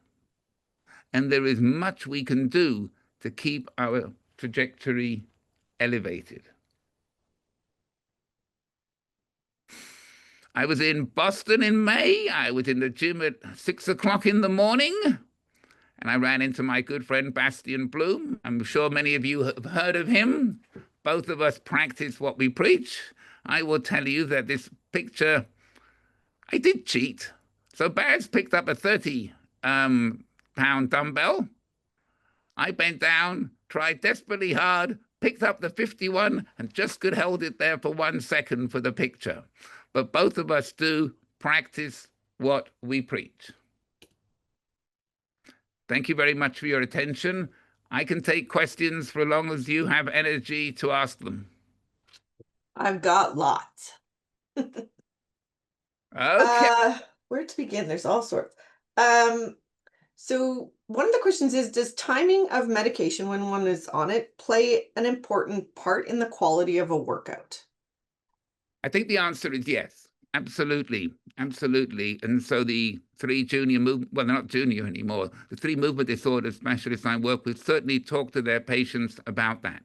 And there is much we can do to keep our trajectory elevated. I was in Boston in May. I was in the gym at 6 o'clock in the morning, and I ran into my good friend Bastian Bloom. I'm sure many of you have heard of him. Both of us practice what we preach. I will tell you that this picture, I did cheat. So Baz picked up a 30 pound dumbbell. I bent down, tried desperately hard, picked up the 51, and just could hold it there for 1 second for the picture. But both of us do practice what we preach. Thank you very much for your attention. I can take questions for as long as you have energy to ask them. I've got lots. Okay. Where to begin? There's all sorts. So one of the questions is, does timing of medication when one is on it play an important part in the quality of a workout? I think the answer is yes. Absolutely. Absolutely. And so the three junior well, they're not junior anymore. The three movement disorder specialists I work with certainly talk to their patients about that.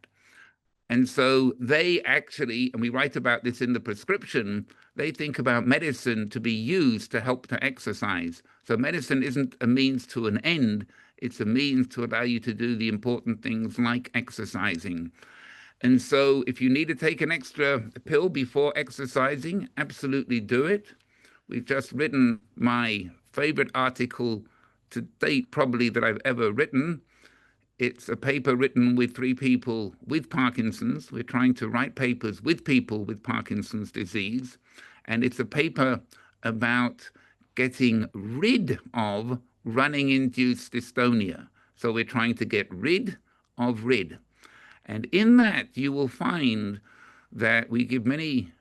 And so they actually, and we write about this in the prescription, they think about medicine to be used to help to exercise. So medicine isn't a means to an end, it's a means to allow you to do the important things like exercising. And so if you need to take an extra pill before exercising, absolutely do it. We've just written my favorite article to date, probably, that I've ever written. It's a paper written with 3 people with Parkinson's. We're trying to write papers with people with Parkinson's disease. And it's a paper about getting rid of running-induced dystonia. So we're trying to get rid of rid. And in that, you will find that we give many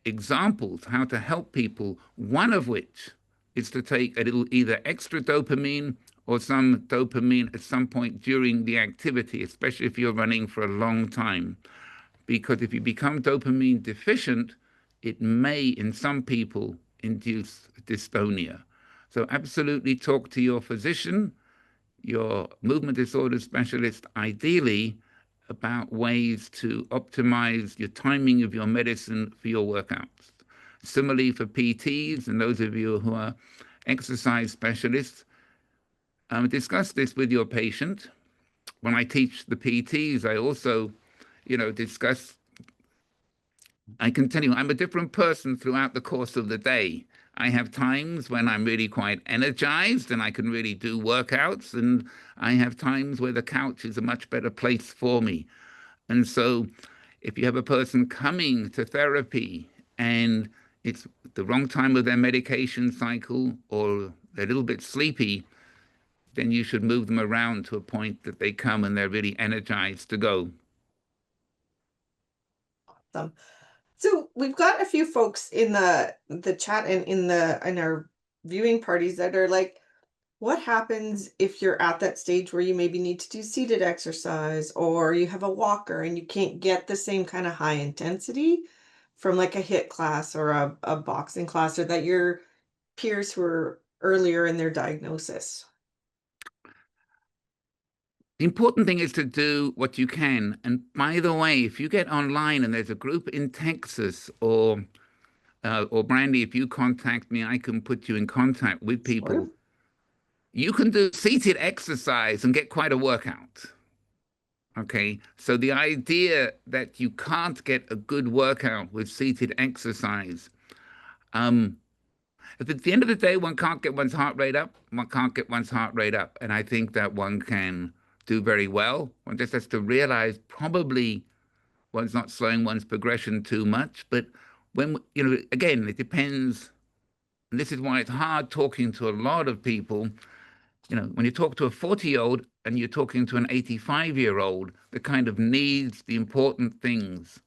examples how to help people, one of which is to take a little either extra dopamine or some dopamine at some point during the activity, especially if you're running for a long time. Because if you become dopamine deficient, it may, in some people, induce dystonia. So absolutely talk to your physician, your movement disorder specialist, ideally, about ways to optimize your timing of your medicine for your workouts. Similarly, for PTs and those of you who are exercise specialists, discuss this with your patient. When I teach the PTs, I also, discuss. I can tell you, I'm a different person throughout the course of the day. I have times when I'm really quite energized and I can really do workouts, and I have times where the couch is a much better place for me. And so if you have a person coming to therapy and it's the wrong time of their medication cycle or they're a little bit sleepy, then you should move them around to a point that they come and they're really energized to go. Awesome. So we've got a few folks in the chat and in our viewing parties that are like, what happens if you're at that stage where you maybe need to do seated exercise, or you have a walker and you can't get the same kind of high intensity from like a HIIT class or a boxing class, or that your peers who are earlier in their diagnosis? The important thing is to do what you can. And by the way, if you get online and there's a group in Texas, or Brandy, if you contact me, I can put you in contact with people. Sure. You can do seated exercise and get quite a workout. Okay, so the idea that you can't get a good workout with seated exercise, at the end of the day, one can't get one's heart rate up. One can't get one's heart rate up. And I think that one can do very well. One just has to realize probably one's not slowing one's progression too much. But when, again, it depends. And this is why it's hard talking to a lot of people. When you talk to a 40-year-old and you're talking to an 85-year-old, the kind of needs, the important things.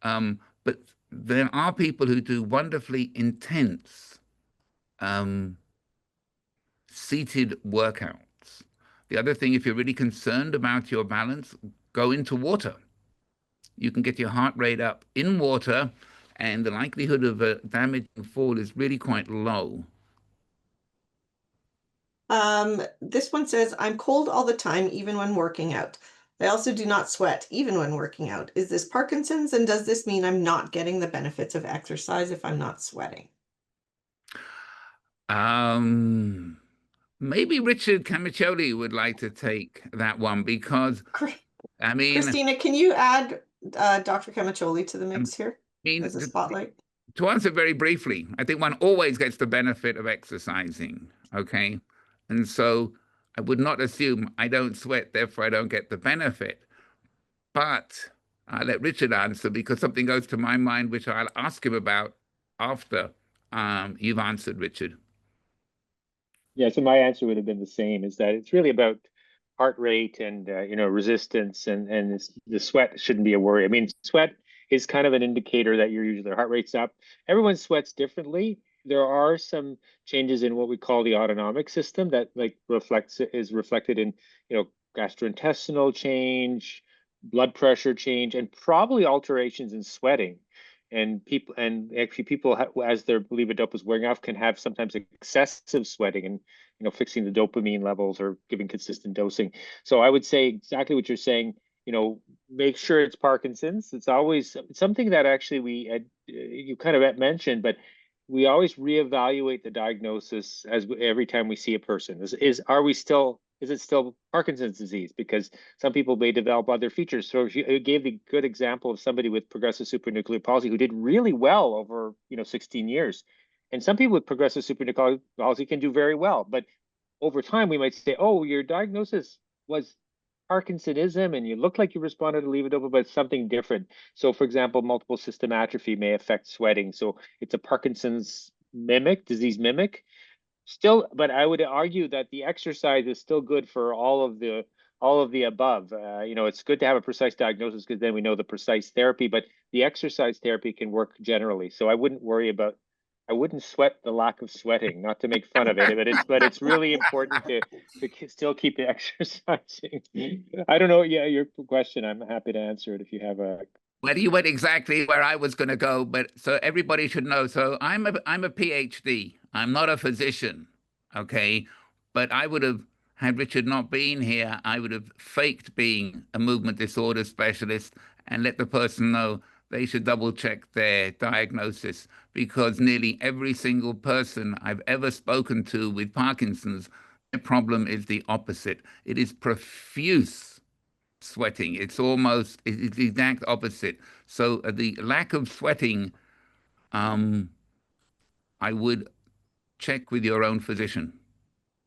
But there are people who do wonderfully intense seated workouts. The other thing, if you're really concerned about your balance, go into water. You can get your heart rate up in water, and the likelihood of a damaging fall is really quite low. This one says, I'm cold all the time, even when working out. I also do not sweat, even when working out. Is this Parkinson's? And does this mean I'm not getting the benefits of exercise if I'm not sweating? Maybe Richard Camiccioli would like to take that one, because, I mean... Christina, can you add Dr. Camiccioli to the mix here? mean, as a spotlight? to answer very briefly, I think one always gets the benefit of exercising, okay? And so I would not assume I don't sweat, therefore I don't get the benefit. But I'll let Richard answer because something goes to my mind, which I'll ask him about after you've answered, Richard. Yeah, so my answer would have been the same, is that it's really about heart rate and resistance, and the sweat shouldn't be a worry. I mean, sweat is kind of an indicator that your heart rate's up. Everyone sweats differently. There are some changes in what we call the autonomic system that is reflected in gastrointestinal change, blood pressure change, and probably alterations in sweating. And actually people as their levodopa is wearing off can have sometimes excessive sweating, and fixing the dopamine levels or giving consistent dosing. So I would say exactly what you're saying. Make sure it's Parkinson's. It's always something that actually you kind of mentioned, but we always reevaluate the diagnosis every time we see a person. Is it still Parkinson's disease? Because some people may develop other features. So you gave the good example of somebody with progressive supranuclear palsy who did really well over 16 years. And some people with progressive supranuclear palsy can do very well. But over time, we might say, oh, your diagnosis was Parkinsonism and you look like you responded to levodopa, but it's something different. So for example, multiple system atrophy may affect sweating. So it's a Parkinson's disease mimic. Still, but I would argue that the exercise is still good for all of the above. It's good to have a precise diagnosis because then we know the precise therapy, but the exercise therapy can work generally. So I wouldn't sweat the lack of sweating, not to make fun of it, but it's really important to still keep exercising. I don't know. Yeah, your question, I'm happy to answer it if you have a. Well, you went exactly where I was going to go, but so everybody should know. So I'm a PhD. I'm not a physician, okay? But I would have, had Richard not been here, I would have faked being a movement disorder specialist and let the person know they should double check their diagnosis, because nearly every single person I've ever spoken to with Parkinson's, their problem is the opposite. It is profuse sweating. It's the exact opposite. So the lack of sweating, I would check with your own physician.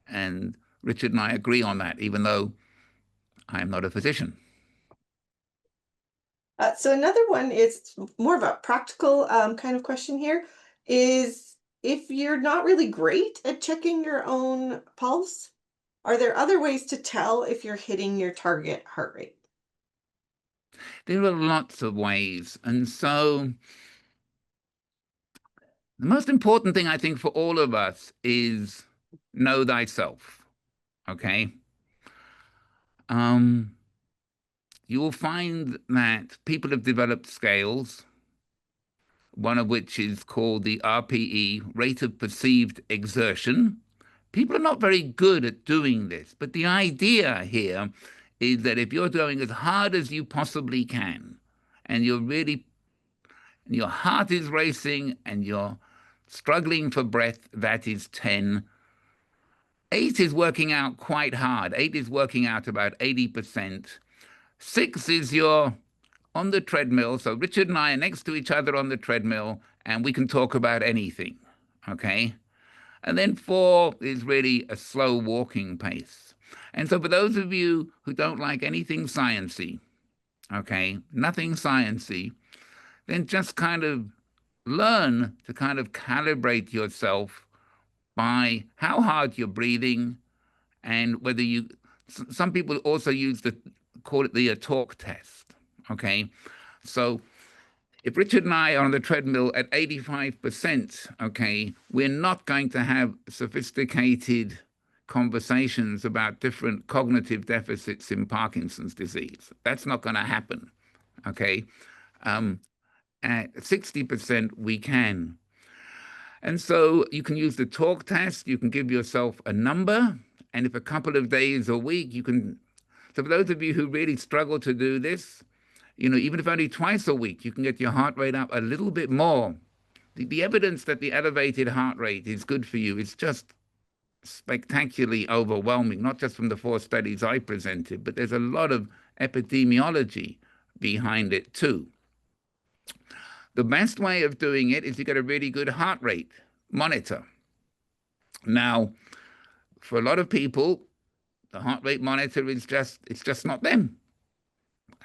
And Richard and I agree on that, even though I'm not a physician. So another one is more of a practical kind of question here, is if you're not really great at checking your own pulse, are there other ways to tell if you're hitting your target heart rate? There are lots of ways. And so the most important thing, I think, for all of us is know thyself, okay? You will find that people have developed scales, one of which is called the RPE, rate of perceived exertion. People are not very good at doing this, but the idea here is that if you're going as hard as you possibly can, and your heart is racing and you're struggling for breath, that is 10. 8 is working out quite hard. 8 is working out about 80%. 6 is you're on the treadmill. So Richard and I are next to each other on the treadmill, and we can talk about anything, okay? And then 4 is really a slow walking pace. And so for those of you who don't like anything sciencey, okay, nothing sciencey, then just kind of learn to kind of calibrate yourself by how hard you're breathing, and whether some people also call it the talk test, okay? So if Richard and I are on the treadmill at 85%, okay, we're not going to have sophisticated conversations about different cognitive deficits in Parkinson's disease. That's not going to happen, okay? At 60%, we can. And so you can use the talk test, you can give yourself a number, and if a couple of days a week, you can. So for those of you who really struggle to do this, even if only twice a week, you can get your heart rate up a little bit more. The evidence that the elevated heart rate is good for you is just spectacularly overwhelming, not just from the 4 studies I presented, but there's a lot of epidemiology behind it too. The best way of doing it is to get a really good heart rate monitor. Now, for a lot of people, the heart rate monitor is just not them.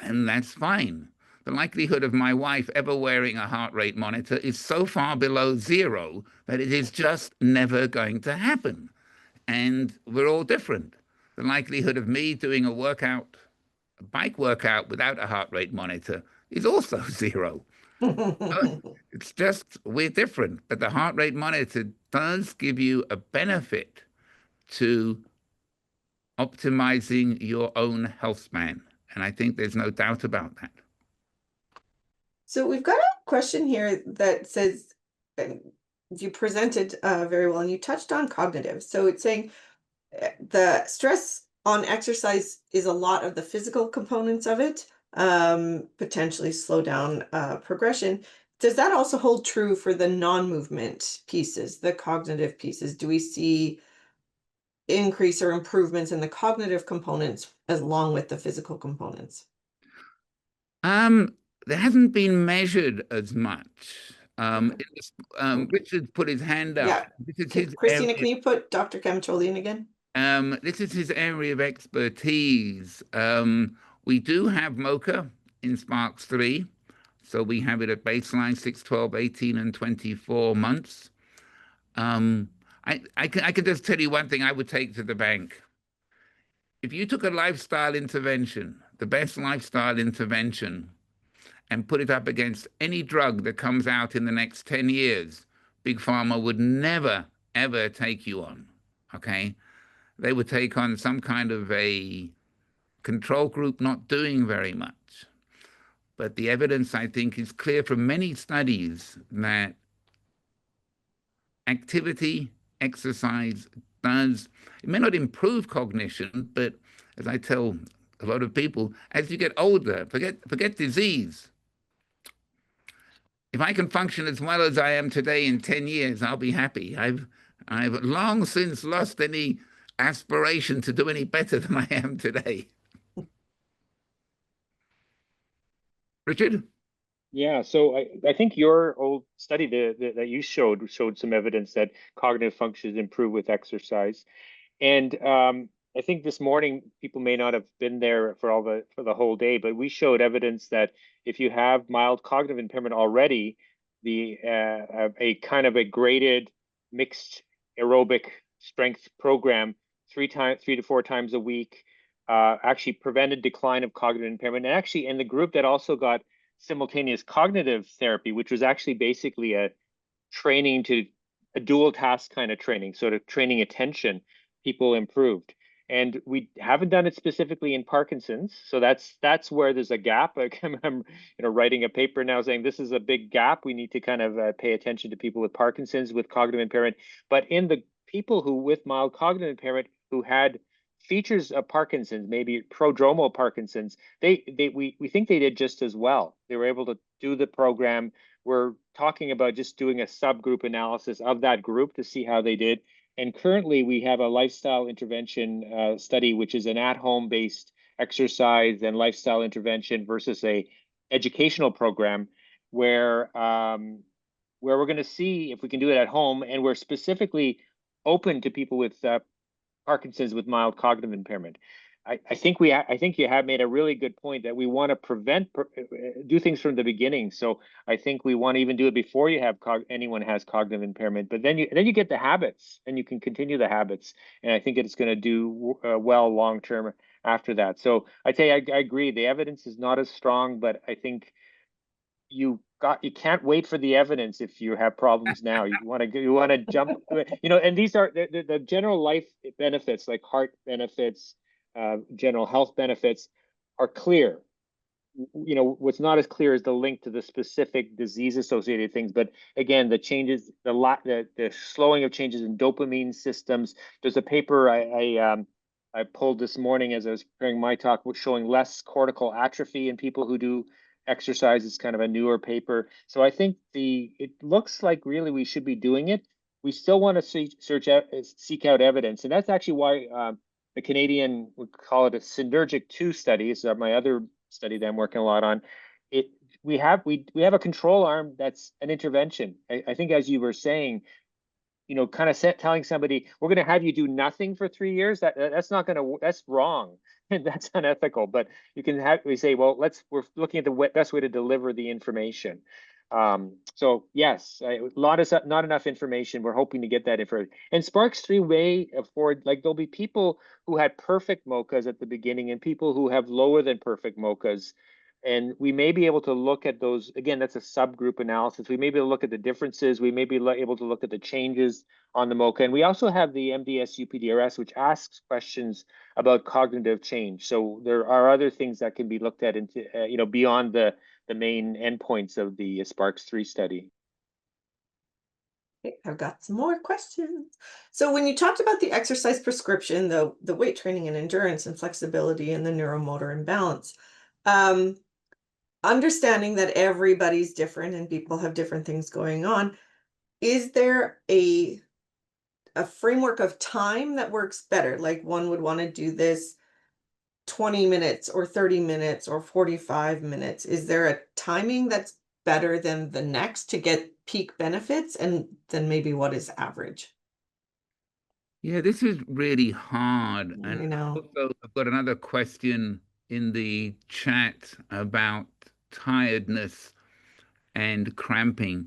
And that's fine. The likelihood of my wife ever wearing a heart rate monitor is so far below zero that it is just never going to happen. And we're all different. The likelihood of me doing a workout, a bike workout without a heart rate monitor is also zero. It's just, we're different. But the heart rate monitor does give you a benefit to optimizing your own health span. And I think there's no doubt about that. So we've got a question here that says, you presented very well, and you touched on cognitive. So it's saying the stress on exercise is a lot of the physical components of it, potentially slow down progression. Does that also hold true for the non-movement pieces, the cognitive pieces? Do we see increase or improvements in the cognitive components along with the physical components? There hasn't been measured as much. Richard put his hand up. Yeah. This is his Christina, area. can you put Dr. Kemtrolian again? This is his area of expertise. We do have MoCA in SPARKS 3. So we have it at baseline 6, 12, 18, and 24 months. I can just tell you one thing I would take to the bank. If you took a lifestyle intervention, the best lifestyle intervention, and put it up against any drug that comes out in the next 10 years, Big Pharma would never, ever take you on, okay? They would take on some kind of a control group not doing very much. But the evidence, I think, is clear from many studies that activity, exercise does, it may not improve cognition, but as I tell a lot of people, as you get older, forget disease. If I can function as well as I am today in 10 years, I'll be happy. I've long since lost any aspiration to do any better than I am today. Richard? Yeah, so I think your old study that you showed some evidence that cognitive functions improve with exercise. And I think this morning people may not have been there for the whole day, but we showed evidence that if you have mild cognitive impairment already, a kind of a graded mixed aerobic strength program 3 to 4 times a week actually prevented decline of cognitive impairment. And actually in the group that also got simultaneous cognitive therapy, which was actually basically a training to a dual task kind of training, sort of training attention, people improved. And we haven't done it specifically in Parkinson's, so that's where there's a gap. I'm writing a paper now saying this is a big gap. We need to kind of pay attention to people with Parkinson's with cognitive impairment. But in the people who with mild cognitive impairment who had features of Parkinson's, maybe prodromal Parkinson's, we think they did just as well. They were able to do the program. We're talking about just doing a subgroup analysis of that group to see how they did. And currently we have a lifestyle intervention study, which is an at-home based exercise and lifestyle intervention versus a educational program where we're going to see if we can do it at home. And we're specifically open to people with Parkinson's with mild cognitive impairment. I think you have made a really good point that we want to do things from the beginning. So I think we want to even do it before you have anyone has cognitive impairment. But then you get the habits, and you can continue the habits. And I think it's going to do well long term after that. So I tell you, I agree. The evidence is not as strong, but I think you can't wait for the evidence if you have problems now. You want to jump, and these are the general life benefits, like heart benefits, general health benefits are clear. What's not as clear is the link to the specific disease associated things. But again, the changes, the slowing of changes in dopamine systems. There's a paper I pulled this morning as I was preparing my talk, showing less cortical atrophy in people who do exercise. Is kind of a newer paper. So I think it looks like really we should be doing it. We still want to seek out evidence. And that's actually why the Canadian would call it a Synergic 2 study. Is my other study that I'm working a lot on. we have a control arm that's an intervention. I think, as you were saying, kind of telling somebody we're going to have you do nothing for 3 years. That's not going to, that's wrong. And that's unethical. But you can we say, well, we're looking at the best way to deliver the information. So yes, not enough information. We're hoping to get that information. And Sparks 3 may afford, like, there'll be people who had perfect MoCAs at the beginning and people who have lower than perfect MoCAs. And we may be able to look at those. Again, that's a subgroup analysis. We may be able to look at the differences. We may be able to look at the changes on the MoCA. And we also have the MDS-UPDRS, which asks questions about cognitive change. So there are other things that can be looked at into, beyond the main endpoints of the Sparks 3 study. Okay, I've got some more questions. So when you talked about the exercise prescription, the weight training and endurance and flexibility and the neuromotor imbalance, understanding that everybody's different and people have different things going on, is there a framework of time that works better? Like one would want to do this 20 minutes or 30 minutes or 45 minutes. Is there a timing that's better than the next to get peak benefits? And then maybe what is average? Yeah, this is really hard. I And know. also, I've got another question in the chat about tiredness and cramping.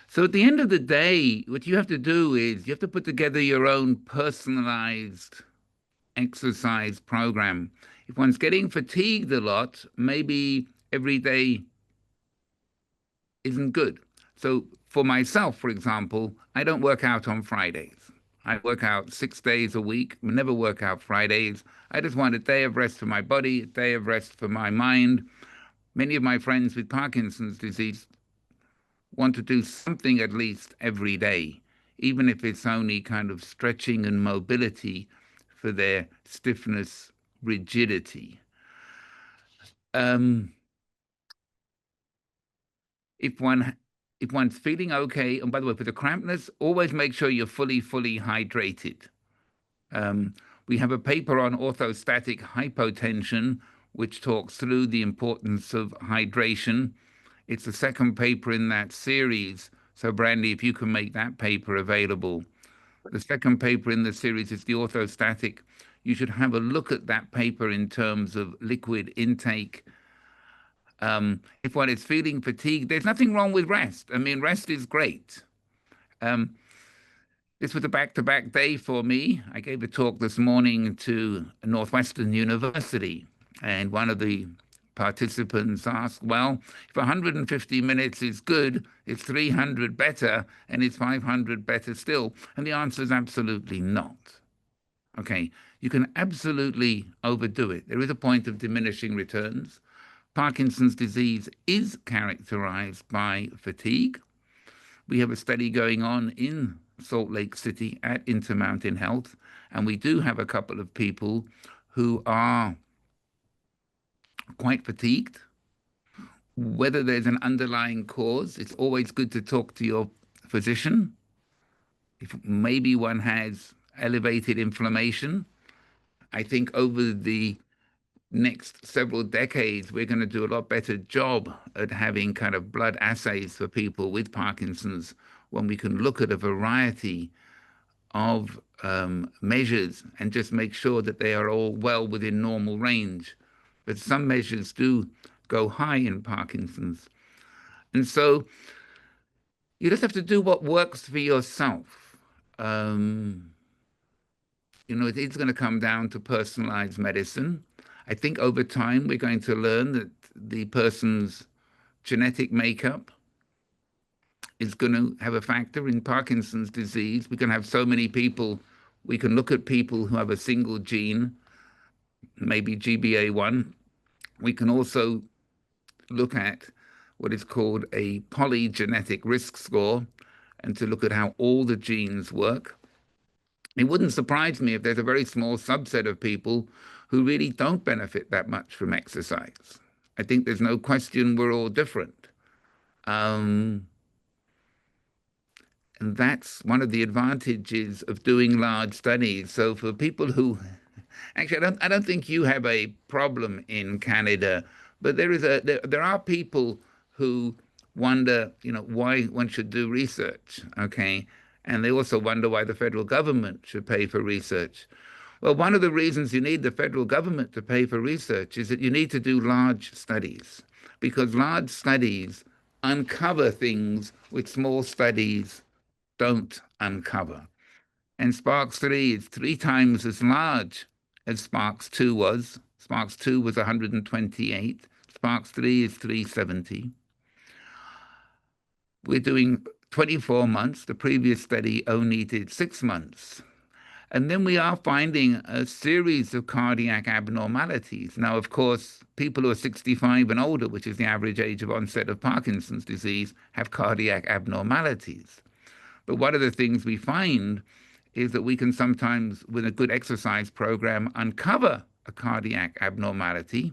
So at the end of the day, what you have to do is you have to put together your own personalized exercise program. If one's getting fatigued a lot, maybe every day isn't good. So for myself, for example, I don't work out on Fridays. I work out 6 days a week, never work out Fridays. I just want a day of rest for my body, a day of rest for my mind. Many of my friends with Parkinson's disease want to do something at least every day, even if it's only kind of stretching and mobility for their stiffness, rigidity. If one's feeling okay, and by the way, for the crampness, always make sure you're fully hydrated. We have a paper on orthostatic hypotension, which talks through the importance of hydration. It's the second paper in that series. So, Brandy, if you can make that paper available. The second paper in the series is the orthostatic. You should have a look at that paper in terms of liquid intake. If one is feeling fatigued, there's nothing wrong with rest. I mean, rest is great. This was a back-to-back day for me. I gave a talk this morning to Northwestern University, and one of the participants asked, well, if 150 minutes is good, it's 300 better, and it's 500 better still. And the answer is absolutely not. Okay, you can absolutely overdo it. There is a point of diminishing returns. Parkinson's disease is characterized by fatigue. We have a study going on in Salt Lake City at Intermountain Health, and we do have a couple of people who are quite fatigued. Whether there's an underlying cause, it's always good to talk to your physician. If maybe one has elevated inflammation, I think over the next several decades, we're going to do a lot better job at having kind of blood assays for people with Parkinson's when we can look at a variety of measures and just make sure that they are all well within normal range. But some measures do go high in Parkinson's. And so you just have to do what works for yourself. It's going to come down to personalized medicine. I think over time we're going to learn that the person's genetic makeup is going to have a factor in Parkinson's disease. We can have so many people. We can look at people who have a single gene, maybe GBA1. We can also look at what is called a polygenetic risk score, and to look at how all the genes work. It wouldn't surprise me if there's a very small subset of people who really don't benefit that much from exercise. I think there's no question we're all different. And that's one of the advantages of doing large studies. So for people who, actually, I don't think you have a problem in Canada, but there are people who wonder, why one should do research, okay? And they also wonder why the federal government should pay for research. Well, one of the reasons you need the federal government to pay for research is that you need to do large studies, because large studies uncover things which small studies don't uncover. And Sparks 3 is 3 times as large as Sparks 2 was. Sparks 2 was 128. Sparks 3 is 370. We're doing 24 months. The previous study only did 6 months. And then we are finding a series of cardiac abnormalities. Now, of course, people who are 65 and older, which is the average age of onset of Parkinson's disease, have cardiac abnormalities. But one of the things we find is that we can sometimes, with a good exercise program, uncover a cardiac abnormality,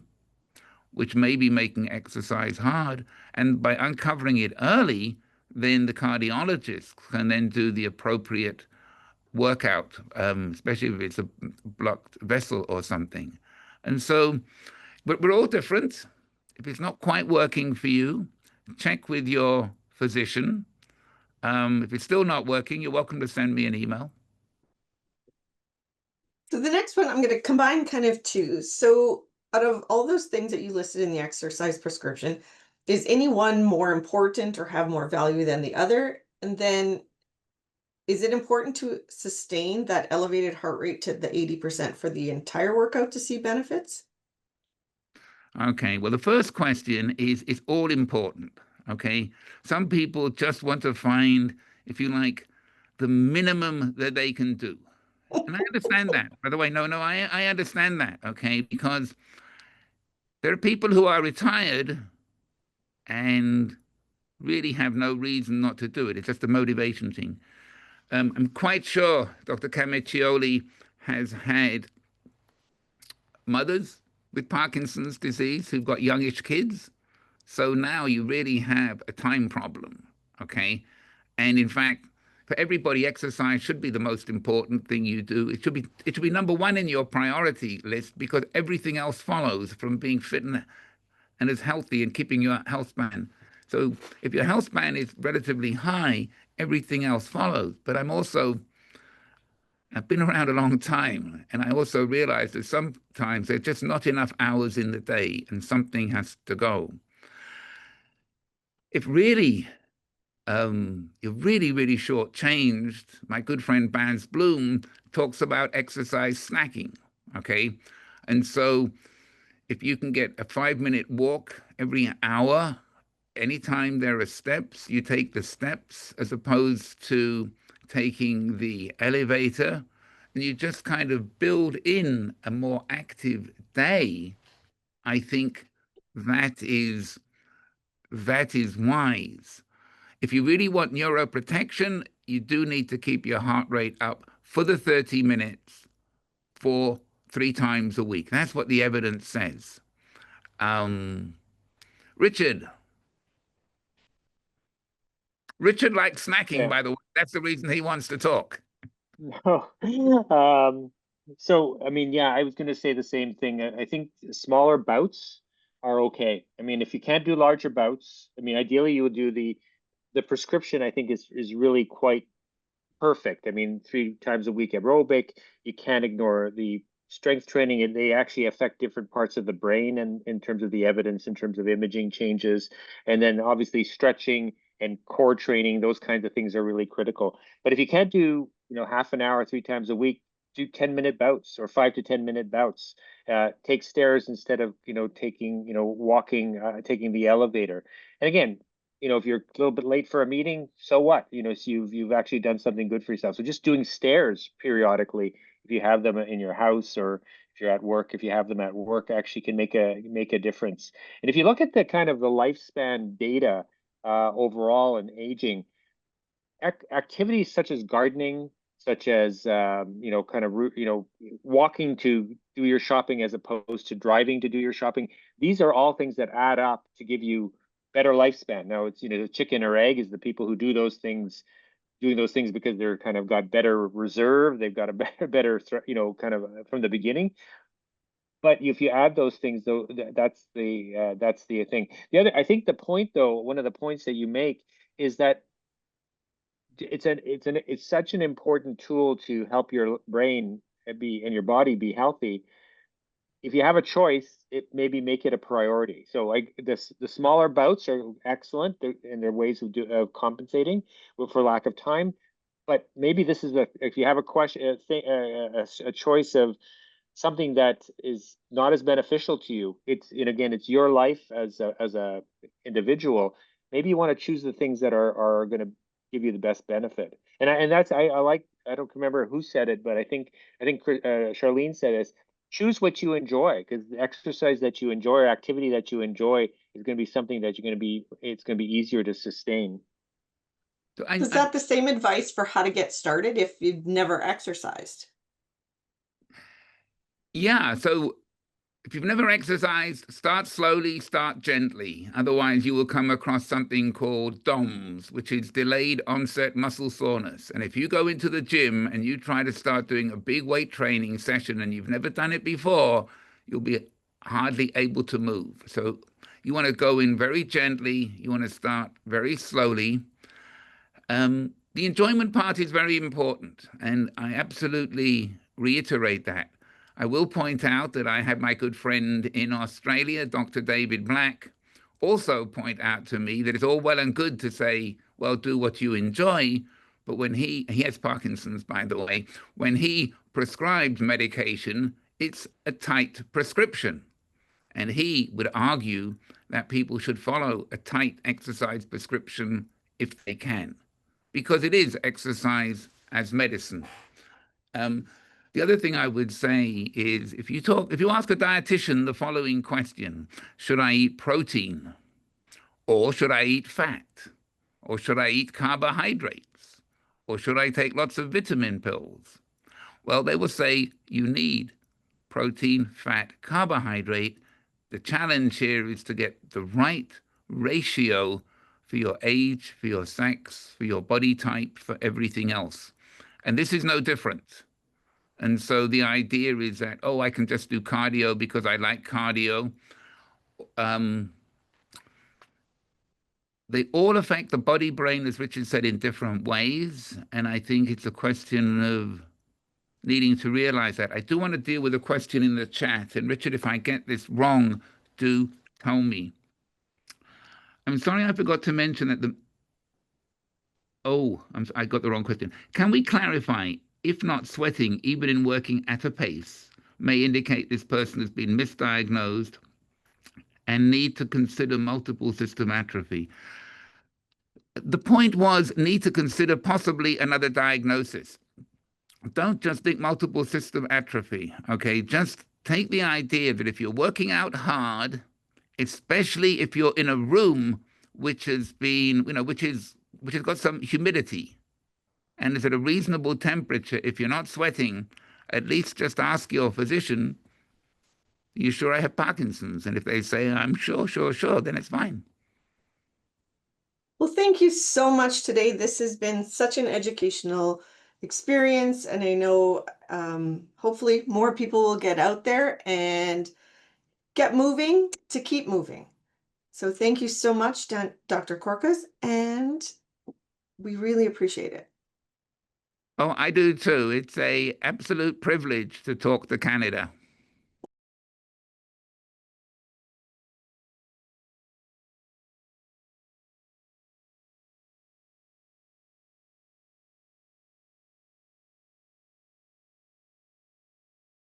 which may be making exercise hard. And by uncovering it early, then the cardiologist can then do the appropriate workout, especially if it's a blocked vessel or something. And so, but we're all different. If it's not quite working for you, check with your physician. If it's still not working, you're welcome to send me an email. So the next one, I'm going to combine kind of two. So out of all those things that you listed in the exercise prescription, is any one more important or have more value than the other? And then is it important to sustain that elevated heart rate to the 80% for the entire workout to see benefits? Okay, well, the first question is, it's all important, okay? Some people just want to find, if you like, the minimum that they can do. And I understand that. By the way, I understand that, okay? Because there are people who are retired and really have no reason not to do it. It's just a motivation thing. I'm quite sure Dr. Camiccioli has had mothers with Parkinson's disease who've got youngish kids. So now you really have a time problem, okay? And in fact, for everybody, exercise should be the most important thing you do. It should be number one in your priority list, because everything else follows from being fit and as healthy and keeping your health span. So if your health span is relatively high, everything else follows. But I've been around a long time, and I also realize that sometimes there's just not enough hours in the day and something has to go. If really you're really shortchanged, my good friend Baz Bloom talks about exercise snacking, okay? And so if you can get a 5-minute walk every hour, anytime there are steps, you take the steps as opposed to taking the elevator, and you just kind of build in a more active day. I think that is wise. If you really want neuroprotection, you do need to keep your heart rate up for the 30 minutes for 3 times a week. That's what the evidence says. Richard likes snacking, Yeah. by the way. That's the reason he wants to talk. No. So, I mean, yeah, I was going to say the same thing. I think smaller bouts are okay. I mean, if you can't do larger bouts, I mean, ideally you would do the prescription, I think is really quite perfect. I mean, 3 times a week aerobic, you can't ignore the strength training, and they actually affect different parts of the brain and in terms of the evidence, in terms of imaging changes. And then obviously stretching and core training, those kinds of things are really critical. But if you can't do, half an hour 3 times a week, do 10-minute bouts or 5 to 10-minute bouts. Take stairs instead of, taking, walking, taking the elevator. And again, if you're a little bit late for a meeting, so what? So you've actually done something good for yourself. So just doing stairs periodically, if you have them in your house, or if you're at work, if you have them at work, actually can make a difference. And if you look at the kind of the lifespan data overall in aging, activities such as gardening, such as walking to do your shopping as opposed to driving to do your shopping, these are all things that add up to give you better lifespan. Now it's, the chicken or egg is the people who do those things, doing those things because they're kind of got better reserve, they've got a better kind of from the beginning. But if you add those things, though, that's the thing. I think the point, though, one of the points that you make is that it's such an important tool to help your brain be and your body be healthy. If you have a choice, it maybe make it a priority. So like the smaller bouts are excellent, and there are ways of compensating for lack of time. But maybe this is if you have a question, a choice of something that is not as beneficial to you. It's your life as a individual. Maybe you want to choose the things that are going to give you the best benefit. And that's I like. I don't remember who said it, but I think Charlene said this. Choose what you enjoy, because the exercise that you enjoy or activity that you enjoy is going to be something that it's going to be easier to sustain. So Is that the same advice for how to get started if you've never exercised? Yeah, so if you've never exercised, start slowly, start gently. Otherwise, you will come across something called DOMS, which is delayed onset muscle soreness. And if you go into the gym and you try to start doing a big weight training session and you've never done it before, you'll be hardly able to move. So you want to go in very gently. You want to start very slowly. The enjoyment part is very important, and I absolutely reiterate that. I will point out that I had my good friend in Australia, Dr. David Black, also point out to me that it's all well and good to say, well, do what you enjoy. But when he has Parkinson's, by the way, when he prescribes medication, it's a tight prescription. And he would argue that people should follow a tight exercise prescription if they can, because it is exercise as medicine. The other thing I would say is if you ask a dietitian the following question, should I eat protein? Or should I eat fat? Or should I eat carbohydrates? Or should I take lots of vitamin pills? Well, they will say you need protein, fat, carbohydrate. The challenge here is to get the right ratio for your age, for your sex, for your body type, for everything else. And this is no different. And so the idea is that, oh, I can just do cardio because I like cardio. They all affect the body brain, as Richard said, in different ways. And I think it's a question of needing to realize that. I do want to deal with a question in the chat. And Richard, if I get this wrong, do tell me. I'm sorry I forgot to mention that I got the wrong question. Can we clarify if not sweating, even in working at a pace, may indicate this person has been misdiagnosed and need to consider multiple system atrophy? The point was need to consider possibly another diagnosis. Don't just think multiple system atrophy, okay? Just take the idea that if you're working out hard, especially if you're in a room which has been, which has got some humidity, and is at a reasonable temperature, if you're not sweating, at least just ask your physician, are you sure I have Parkinson's? And if they say, I'm sure, then it's fine. Well, thank you so much today. This has been such an educational experience, and I know hopefully more people will get out there and get moving to keep moving. So thank you so much, Dr. Corcos, and we really appreciate it. Oh, I do too. It's an absolute privilege to talk to Canada.